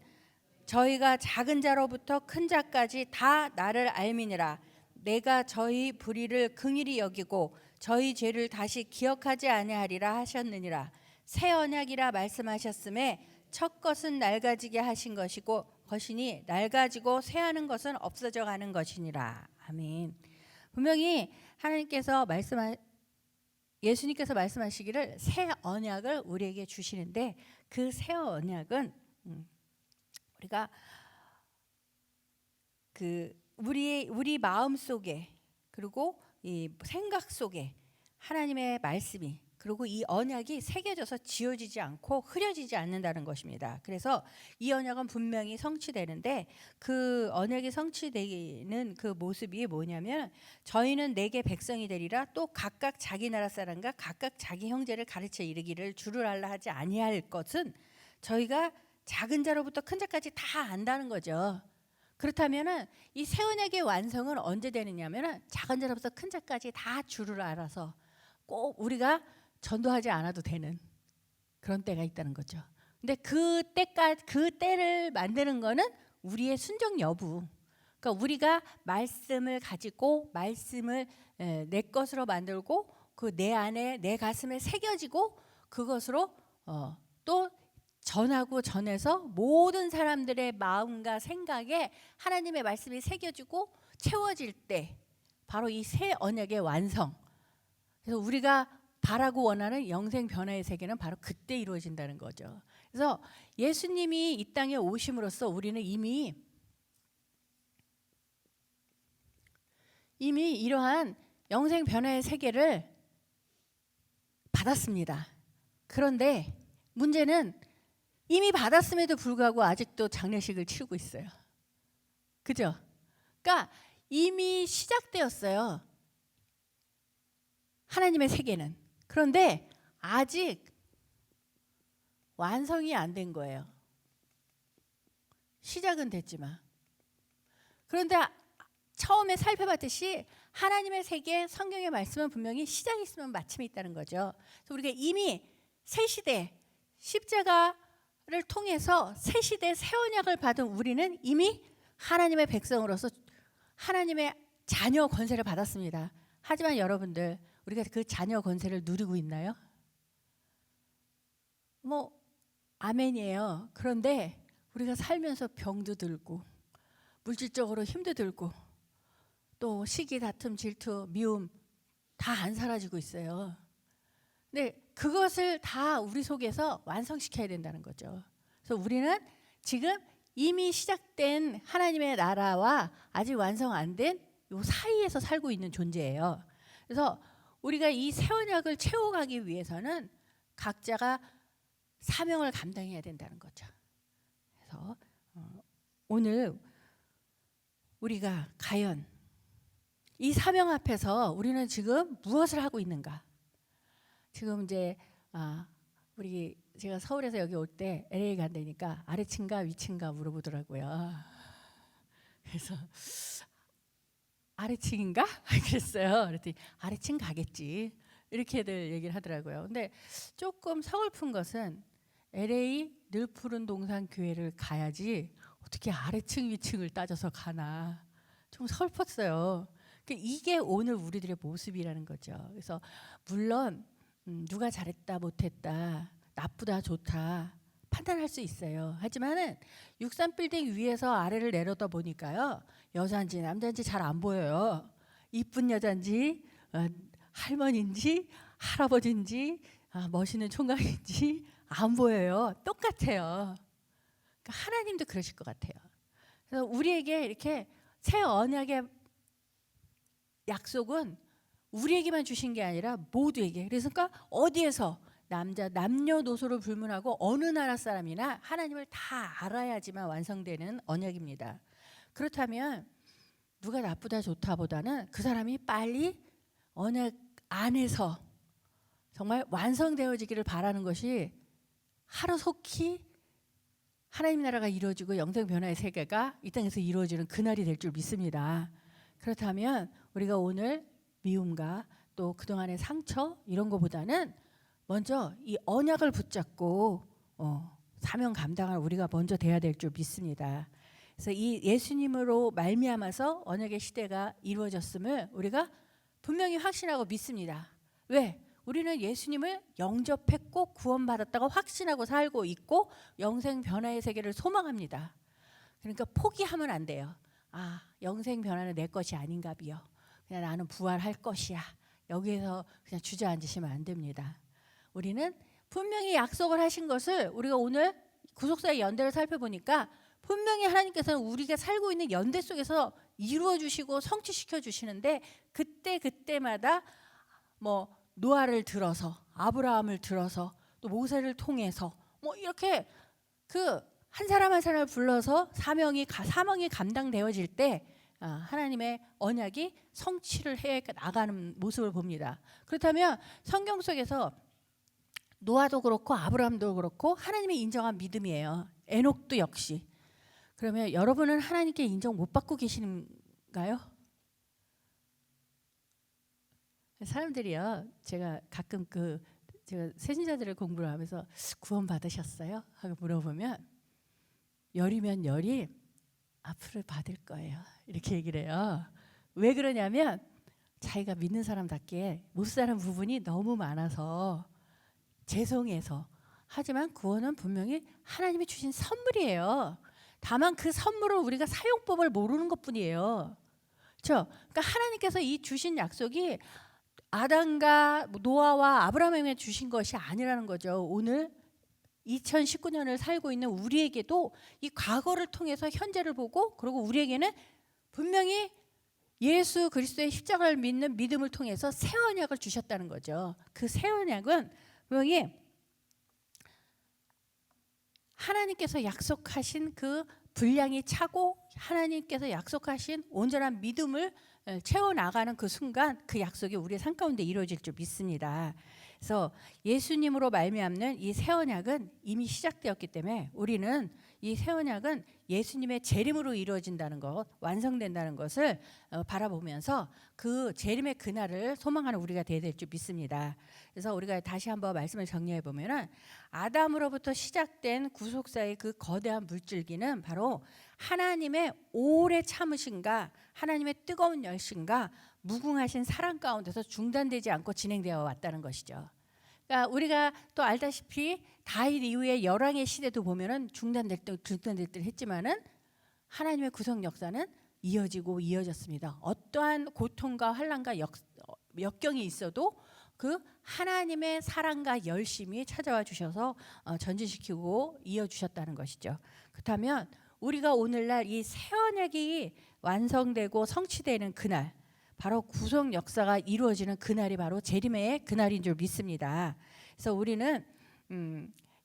저희가 작은 자로부터 큰 자까지 다 나를 알미니라. 내가 저희 불의를 긍휼히 여기고 저희 죄를 다시 기억하지 아니하리라 하셨느니라. 새 언약이라 말씀하셨음에 첫 것은 낡아지게 하신 것이니 낡아지고 쇠하는 것은 없어져 가는 것이니라. 아멘. 분명히 하나님께서 예수님께서 말씀하시기를 새 언약을 우리에게 주시는데 그 새 언약은 우리가 우리 마음 속에 그리고 이 생각 속에 하나님의 말씀이 그리고 이 언약이 새겨져서 지워지지 않고 흐려지지 않는다는 것입니다. 그래서 이 언약은 분명히 성취되는데 그 언약이 성취되는 그 모습이 뭐냐면 저희는 내게 백성이 되리라. 또 각각 자기 나라 사람과 각각 자기 형제를 가르쳐 이르기를 주를 알라 하지 아니할 것은 저희가 작은 자로부터 큰 자까지 다 안다는 거죠. 그렇다면은 이 새 언약의 완성은 언제 되느냐면은 작은 자로부터 큰 자까지 다 주를 알아서 꼭 우리가 전도하지 않아도 되는 그런 때가 있다는 거죠. 근데 그 때를 만드는 거는 우리의 순종 여부. 그러니까 우리가 말씀을 가지고 말씀을 내 것으로 만들고 그 내 안에 내 가슴에 새겨지고 그것으로 또 전하고 전해서 모든 사람들의 마음과 생각에 하나님의 말씀이 새겨지고 채워질 때 바로 이 새 언약의 완성. 그래서 우리가 바라고 원하는 영생 변화의 세계는 바로 그때 이루어진다는 거죠. 그래서 예수님이 이 땅에 오심으로써 우리는 이미 이러한 영생 변화의 세계를 받았습니다. 그런데 문제는 이미 받았음에도 불구하고 아직도 장례식을 치르고 있어요. 그죠? 그러니까 이미 시작되었어요. 하나님의 세계는. 그런데 아직 완성이 안 된 거예요. 시작은 됐지만. 그런데 처음에 살펴봤듯이 하나님의 세계, 성경의 말씀은 분명히 시작이 있으면 마침이 있다는 거죠. 그래서 우리가 이미 새 시대, 십자가를 통해서 새 시대 새 언약을 받은 우리는 이미 하나님의 백성으로서 하나님의 자녀 권세를 받았습니다. 하지만 여러분들, 우리가 그 자녀 권세를 누리고 있나요? 아멘이에요. 그런데 우리가 살면서 병도 들고 물질적으로 힘도 들고 또 시기, 다툼, 질투, 미움 다 안 사라지고 있어요. 근데 그것을 다 우리 속에서 완성시켜야 된다는 거죠. 그래서 우리는 지금 이미 시작된 하나님의 나라와 아직 완성 안 된 이 사이에서 살고 있는 존재예요. 그래서 우리가 이 새 언약을 채워가기 위해서는 각자가 사명을 감당해야 된다는 거죠. 그래서 오늘 우리가 과연 이 사명 앞에서 우리는 지금 무엇을 하고 있는가? 지금 이제 제가 서울에서 여기 올 때 LA 간다니까 아래층가 위층가 물어보더라고요. 그래서 아래층인가? 그랬어요. 그랬더니 아래층 가겠지. 이렇게들 얘기를 하더라고요. 근데 조금 서글픈 것은 LA 늘 푸른 동산 교회를 가야지 어떻게 아래층 위층을 따져서 가나 좀 슬펐어요. 이게 오늘 우리들의 모습이라는 거죠. 그래서 물론 누가 잘했다 못했다 나쁘다 좋다 판단할 수 있어요. 하지만은 63빌딩 위에서 아래를 내려다 보니까요, 여자인지 남자인지 잘 안 보여요. 이쁜 여자인지 할머니인지 할아버지인지 멋있는 총각인지 안 보여요. 똑같아요. 그러니까 하나님도 그러실 것 같아요. 그래서 우리에게 이렇게 새 언약의 약속은 우리에게만 주신 게 아니라 모두에게. 그래서 그러니까 어디에서 남녀노소를 불문하고 어느 나라 사람이나 하나님을 다 알아야지만 완성되는 언약입니다. 그렇다면 누가 나쁘다 좋다보다는 그 사람이 빨리 언약 안에서 정말 완성되어지기를 바라는 것이 하루속히 하나님 나라가 이루어지고 영생 변화의 세계가 이 땅에서 이루어지는 그날이 될 줄 믿습니다. 그렇다면 우리가 오늘 미움과 또 그동안의 상처 이런 것보다는 먼저 이 언약을 붙잡고 사명 감당할 우리가 먼저 돼야 될 줄 믿습니다. 그래서 이 예수님으로 말미암아서 언약의 시대가 이루어졌음을 우리가 분명히 확신하고 믿습니다. 왜? 우리는 예수님을 영접했고 구원받았다고 확신하고 살고 있고 영생 변화의 세계를 소망합니다. 그러니까 포기하면 안 돼요. 영생 변화는 내 것이 아닌가 비요. 그냥 나는 부활할 것이야. 여기에서 그냥 주저앉으시면 안 됩니다. 우리는 분명히 약속을 하신 것을 우리가 오늘 구속사의 연대를 살펴보니까 분명히 하나님께서는 우리가 살고 있는 연대 속에서 이루어 주시고 성취시켜 주시는데 그때마다 노아를 들어서 아브라함을 들어서 또 모세를 통해서 이렇게 한 사람 한 사람을 불러서 사명이 감당되어질 때 하나님의 언약이 성취를 해 나가는 모습을 봅니다. 그렇다면 성경 속에서 노아도 그렇고 아브라함도 그렇고 하나님이 인정한 믿음이에요. 에녹도 역시. 그러면 여러분은 하나님께 인정 못 받고 계신가요? 사람들이요, 제가 가끔 제가 세신자들을 공부를 하면서 구원 받으셨어요? 하고 물어보면 열이면 열이 앞으로 받을 거예요. 이렇게 얘기를 해요. 왜 그러냐면 자기가 믿는 사람답게 못 사는 부분이 너무 많아서 죄송해서. 하지만 구원은 분명히 하나님이 주신 선물이에요. 다만 그 선물을 우리가 사용법을 모르는 것뿐이에요. 그렇죠? 그러니까 하나님께서 이 주신 약속이 아담과 노아와 아브라함에게 주신 것이 아니라는 거죠. 오늘 2019년을 살고 있는 우리에게도 이 과거를 통해서 현재를 보고 그리고 우리에게는 분명히 예수 그리스도의 십자가를 믿는 믿음을 통해서 새 언약을 주셨다는 거죠. 그 새 언약은 분명히 하나님께서 약속하신 그 분량이 차고 하나님께서 약속하신 온전한 믿음을 채워나가는 그 순간 그 약속이 우리의 삶 가운데 이루어질 줄 믿습니다. 그래서 예수님으로 말미암는 이 새 언약은 이미 시작되었기 때문에 우리는 이 새 언약은 예수님의 재림으로 이루어진다는 것, 완성된다는 것을 바라보면서 그 재림의 그날을 소망하는 우리가 되어야 될 줄 믿습니다. 그래서 우리가 다시 한번 말씀을 정리해 보면은 아담으로부터 시작된 구속사의 그 거대한 물줄기는 바로 하나님의 오래 참으심과 하나님의 뜨거운 열심과 무궁하신 사랑 가운데서 중단되지 않고 진행되어 왔다는 것이죠. 그러니까 우리가 또 알다시피 다윗 이후에 열왕의 시대도 보면은 중단될 때 했지만은 하나님의 구속 역사는 이어지고 이어졌습니다. 어떠한 고통과 환난과 역경이 있어도 그 하나님의 사랑과 열심이 찾아와 주셔서 전진시키고 이어주셨다는 것이죠. 그렇다면 우리가 오늘날 이 새 언약이 완성되고 성취되는 그날, 바로 구속 역사가 이루어지는 그날이 바로 재림의 그날인 줄 믿습니다. 그래서 우리는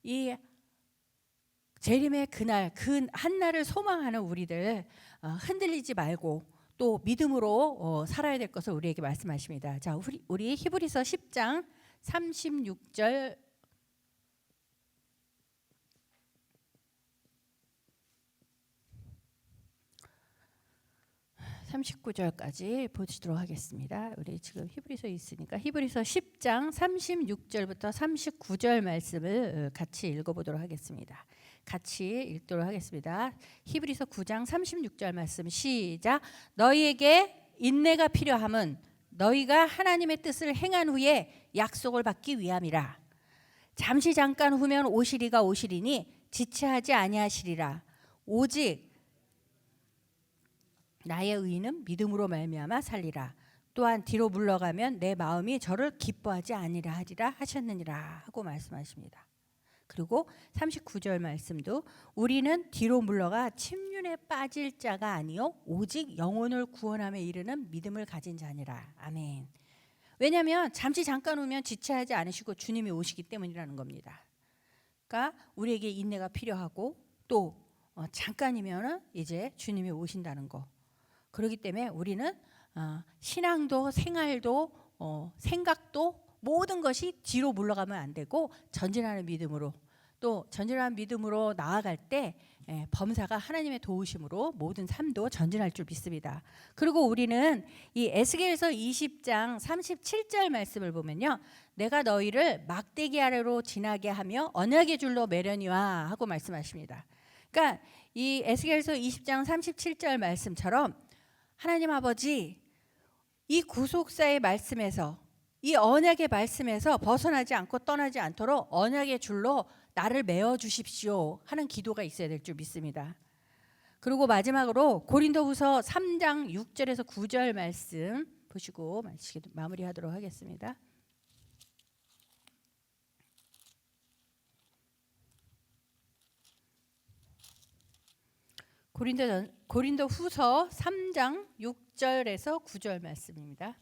이 재림의 그날, 그 한날을 소망하는 우리들 흔들리지 말고 또 믿음으로 살아야 될 것을 우리에게 말씀하십니다. 자, 우리 히브리서 10장 36절 39절까지 보시도록 하겠습니다. 우리 지금 히브리서 있으니까 히브리서 10장 36절부터 39절 말씀을 같이 읽어보도록 하겠습니다. 같이 읽도록 하겠습니다. 히브리서 9장 36절 말씀 시작. 너희에게 인내가 필요함은 너희가 하나님의 뜻을 행한 후에 약속을 받기 위함이라. 잠시 잠깐 후면 오시리가 오시리니 지체하지 아니하시리라. 오직 나의 의인은 믿음으로 말미암아 살리라. 또한 뒤로 물러가면 내 마음이 저를 기뻐하지 아니라 하리라 하셨느니라 하고 말씀하십니다. 그리고 39절 말씀도 우리는 뒤로 물러가 침륜에 빠질 자가 아니요 오직 영혼을 구원함에 이르는 믿음을 가진 자니라. 아멘. 왜냐하면 잠시 잠깐 오면 지체하지 않으시고 주님이 오시기 때문이라는 겁니다. 그러니까 우리에게 인내가 필요하고 또 잠깐이면 이제 주님이 오신다는 거. 그렇기 때문에 우리는 신앙도 생활도 생각도 모든 것이 뒤로 물러가면 안 되고 전진하는 믿음으로 또 전진하는 믿음으로 나아갈 때 범사가 하나님의 도우심으로 모든 삶도 전진할 줄 믿습니다. 그리고 우리는 이 에스겔서 20장 37절 말씀을 보면요. 내가 너희를 막대기 아래로 지나게 하며 언약의 줄로 매려니와 하고 말씀하십니다. 그러니까 이 에스겔서 20장 37절 말씀처럼 하나님 아버지 이 구속사의 말씀에서 이 언약의 말씀에서 벗어나지 않고 떠나지 않도록 언약의 줄로 나를 메어 주십시오 하는 기도가 있어야 될 줄 믿습니다. 그리고 마지막으로 고린도후서 3장 6절에서 9절 말씀 보시고 마무리하도록 하겠습니다. 고린도후서 3장 6절에서 9절 말씀입니다.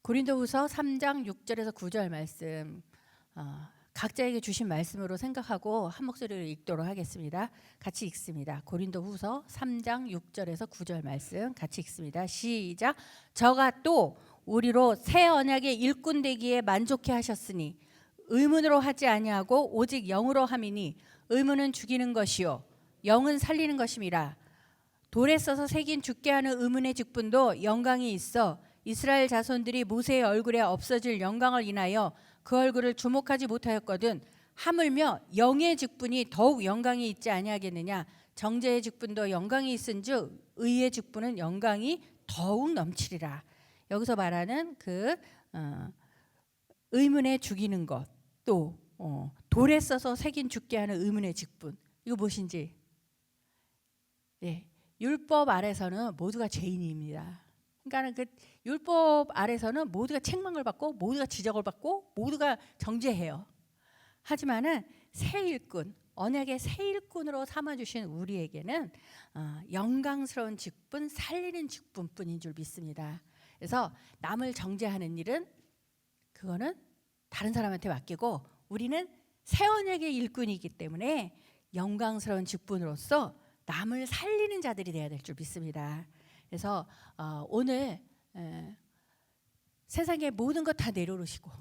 고린도후서 3장 6절에서 9절 말씀 각자에게 주신 말씀으로 생각하고 한 목소리로 읽도록 하겠습니다. 같이 읽습니다. 고린도후서 3장 6절에서 9절 말씀 같이 읽습니다. 시작. 저가 또 우리로 새 언약의 일꾼 되기에 만족해 하셨으니 의문으로 하지 아니하고 오직 영으로 함이니 의문은 죽이는 것이요 영은 살리는 것임이라. 돌에 써서 새긴 죽게 하는 의문의 직분도 영광이 있어 이스라엘 자손들이 모세의 얼굴에 없어질 영광을 인하여 그 얼굴을 주목하지 못하였거든 하물며 영의 직분이 더욱 영광이 있지 아니하겠느냐. 정죄의 직분도 영광이 있은즉 의의 직분은 영광이 더욱 넘치리라. 여기서 말하는 그 의문에 죽이는 것, 또 돌에 써서 새긴 죽게 하는 의문의 직분, 이거 무엇인지 율법 아래서는 모두가 죄인입니다. 그러니까 그 율법 아래서는 모두가 책망을 받고 모두가 지적을 받고 모두가 정죄해요. 하지만은 새 일꾼, 언약의 새 일꾼으로 삼아주신 우리에게는 영광스러운 직분, 살리는 직분뿐인 줄 믿습니다. 그래서 남을 정죄하는 일은 그거는 다른 사람한테 맡기고 우리는 새 언약의 일꾼이기 때문에 영광스러운 직분으로서 남을 살리는 자들이 되어야 될 줄 믿습니다. 그래서 오늘 세상의 모든 것 다 내려놓으시고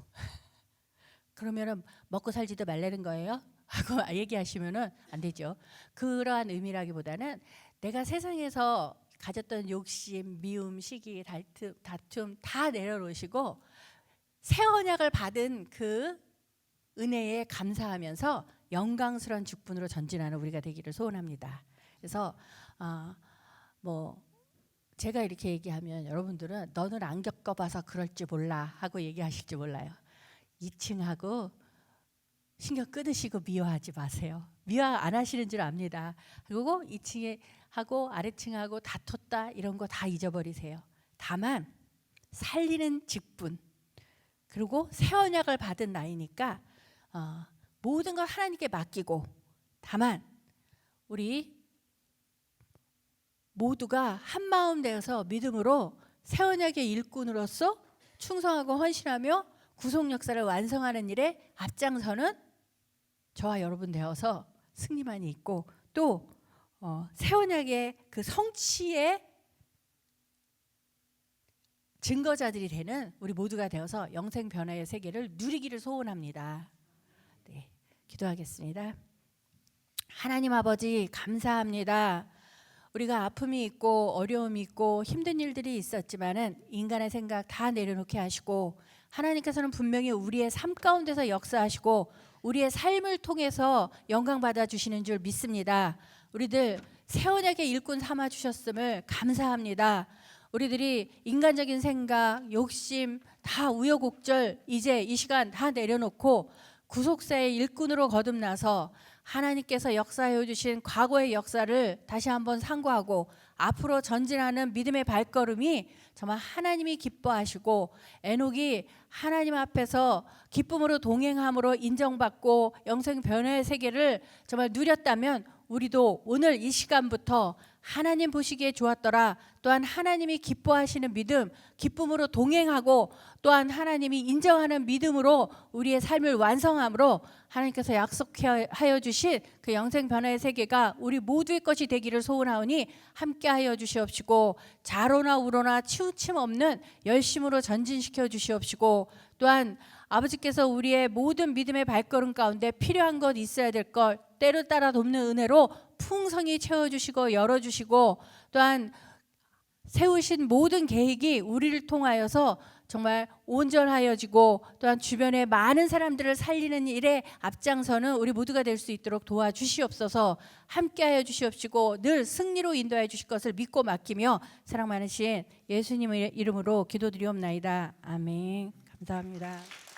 그러면은 먹고 살지도 말라는 거예요? 하고 얘기하시면은 안 되죠. 그러한 의미라기보다는 내가 세상에서 가졌던 욕심, 미움, 시기, 다툼 다 내려놓으시고 새 언약을 받은 그 은혜에 감사하면서 영광스러운 직분으로 전진하는 우리가 되기를 소원합니다. 그래서 뭐 제가 이렇게 얘기하면 여러분들은 너는 안 겪어봐서 그럴지 몰라 하고 얘기하실지 몰라요. 2층하고 신경 끊으시고 미워하지 마세요. 미워 안 하시는 줄 압니다. 그리고 2층에 하고 아래층하고 다퉜다 이런 거 다 잊어버리세요. 다만 살리는 직분 그리고 새 언약을 받은 나이니까 모든 걸 하나님께 맡기고 다만 우리 모두가 한마음 되어서 믿음으로 새 언약의 일꾼으로서 충성하고 헌신하며 구속 역사를 완성하는 일에 앞장서는 저와 여러분 되어서 승리만이 있고 또 새 언약의 그 성취의 증거자들이 되는 우리 모두가 되어서 영생 변화의 세계를 누리기를 소원합니다. 네, 기도하겠습니다. 하나님 아버지 감사합니다. 우리가 아픔이 있고 어려움이 있고 힘든 일들이 있었지만은 인간의 생각 다 내려놓게 하시고 하나님께서는 분명히 우리의 삶 가운데서 역사하시고 우리의 삶을 통해서 영광 받아 주시는 줄 믿습니다. 우리들 새 언약의 일꾼 삼아 주셨음을 감사합니다. 우리들이 인간적인 생각, 욕심 다 우여곡절 이제 이 시간 다 내려놓고 구속사의 일꾼으로 거듭나서 하나님께서 역사해 주신 과거의 역사를 다시 한번 상고하고 앞으로 전진하는 믿음의 발걸음이 정말 하나님이 기뻐하시고 에녹이 하나님 앞에서 기쁨으로 동행함으로 인정받고 영생 변화의 세계를 정말 누렸다면 우리도 오늘 이 시간부터 하나님 보시기에 좋았더라 또한 하나님이 기뻐하시는 믿음 기쁨으로 동행하고 또한 하나님이 인정하는 믿음으로 우리의 삶을 완성함으로 하나님께서 약속하여 주신 그 영생 변화의 세계가 우리 모두의 것이 되기를 소원하오니 함께하여 주시옵시고 자로나 우로나 치우침 없는 열심으로 전진시켜 주시옵시고 또한 아버지께서 우리의 모든 믿음의 발걸음 가운데 필요한 것 있어야 될 것 때를 따라 돕는 은혜로 풍성히 채워주시고 열어주시고 또한 세우신 모든 계획이 우리를 통하여서 정말 온전하여지고 또한 주변의 많은 사람들을 살리는 일에 앞장서는 우리 모두가 될 수 있도록 도와주시옵소서. 함께하여 주시옵시고 늘 승리로 인도해 주실 것을 믿고 맡기며 사랑 많으신 예수님의 이름으로 기도드리옵나이다. 아멘. 감사합니다.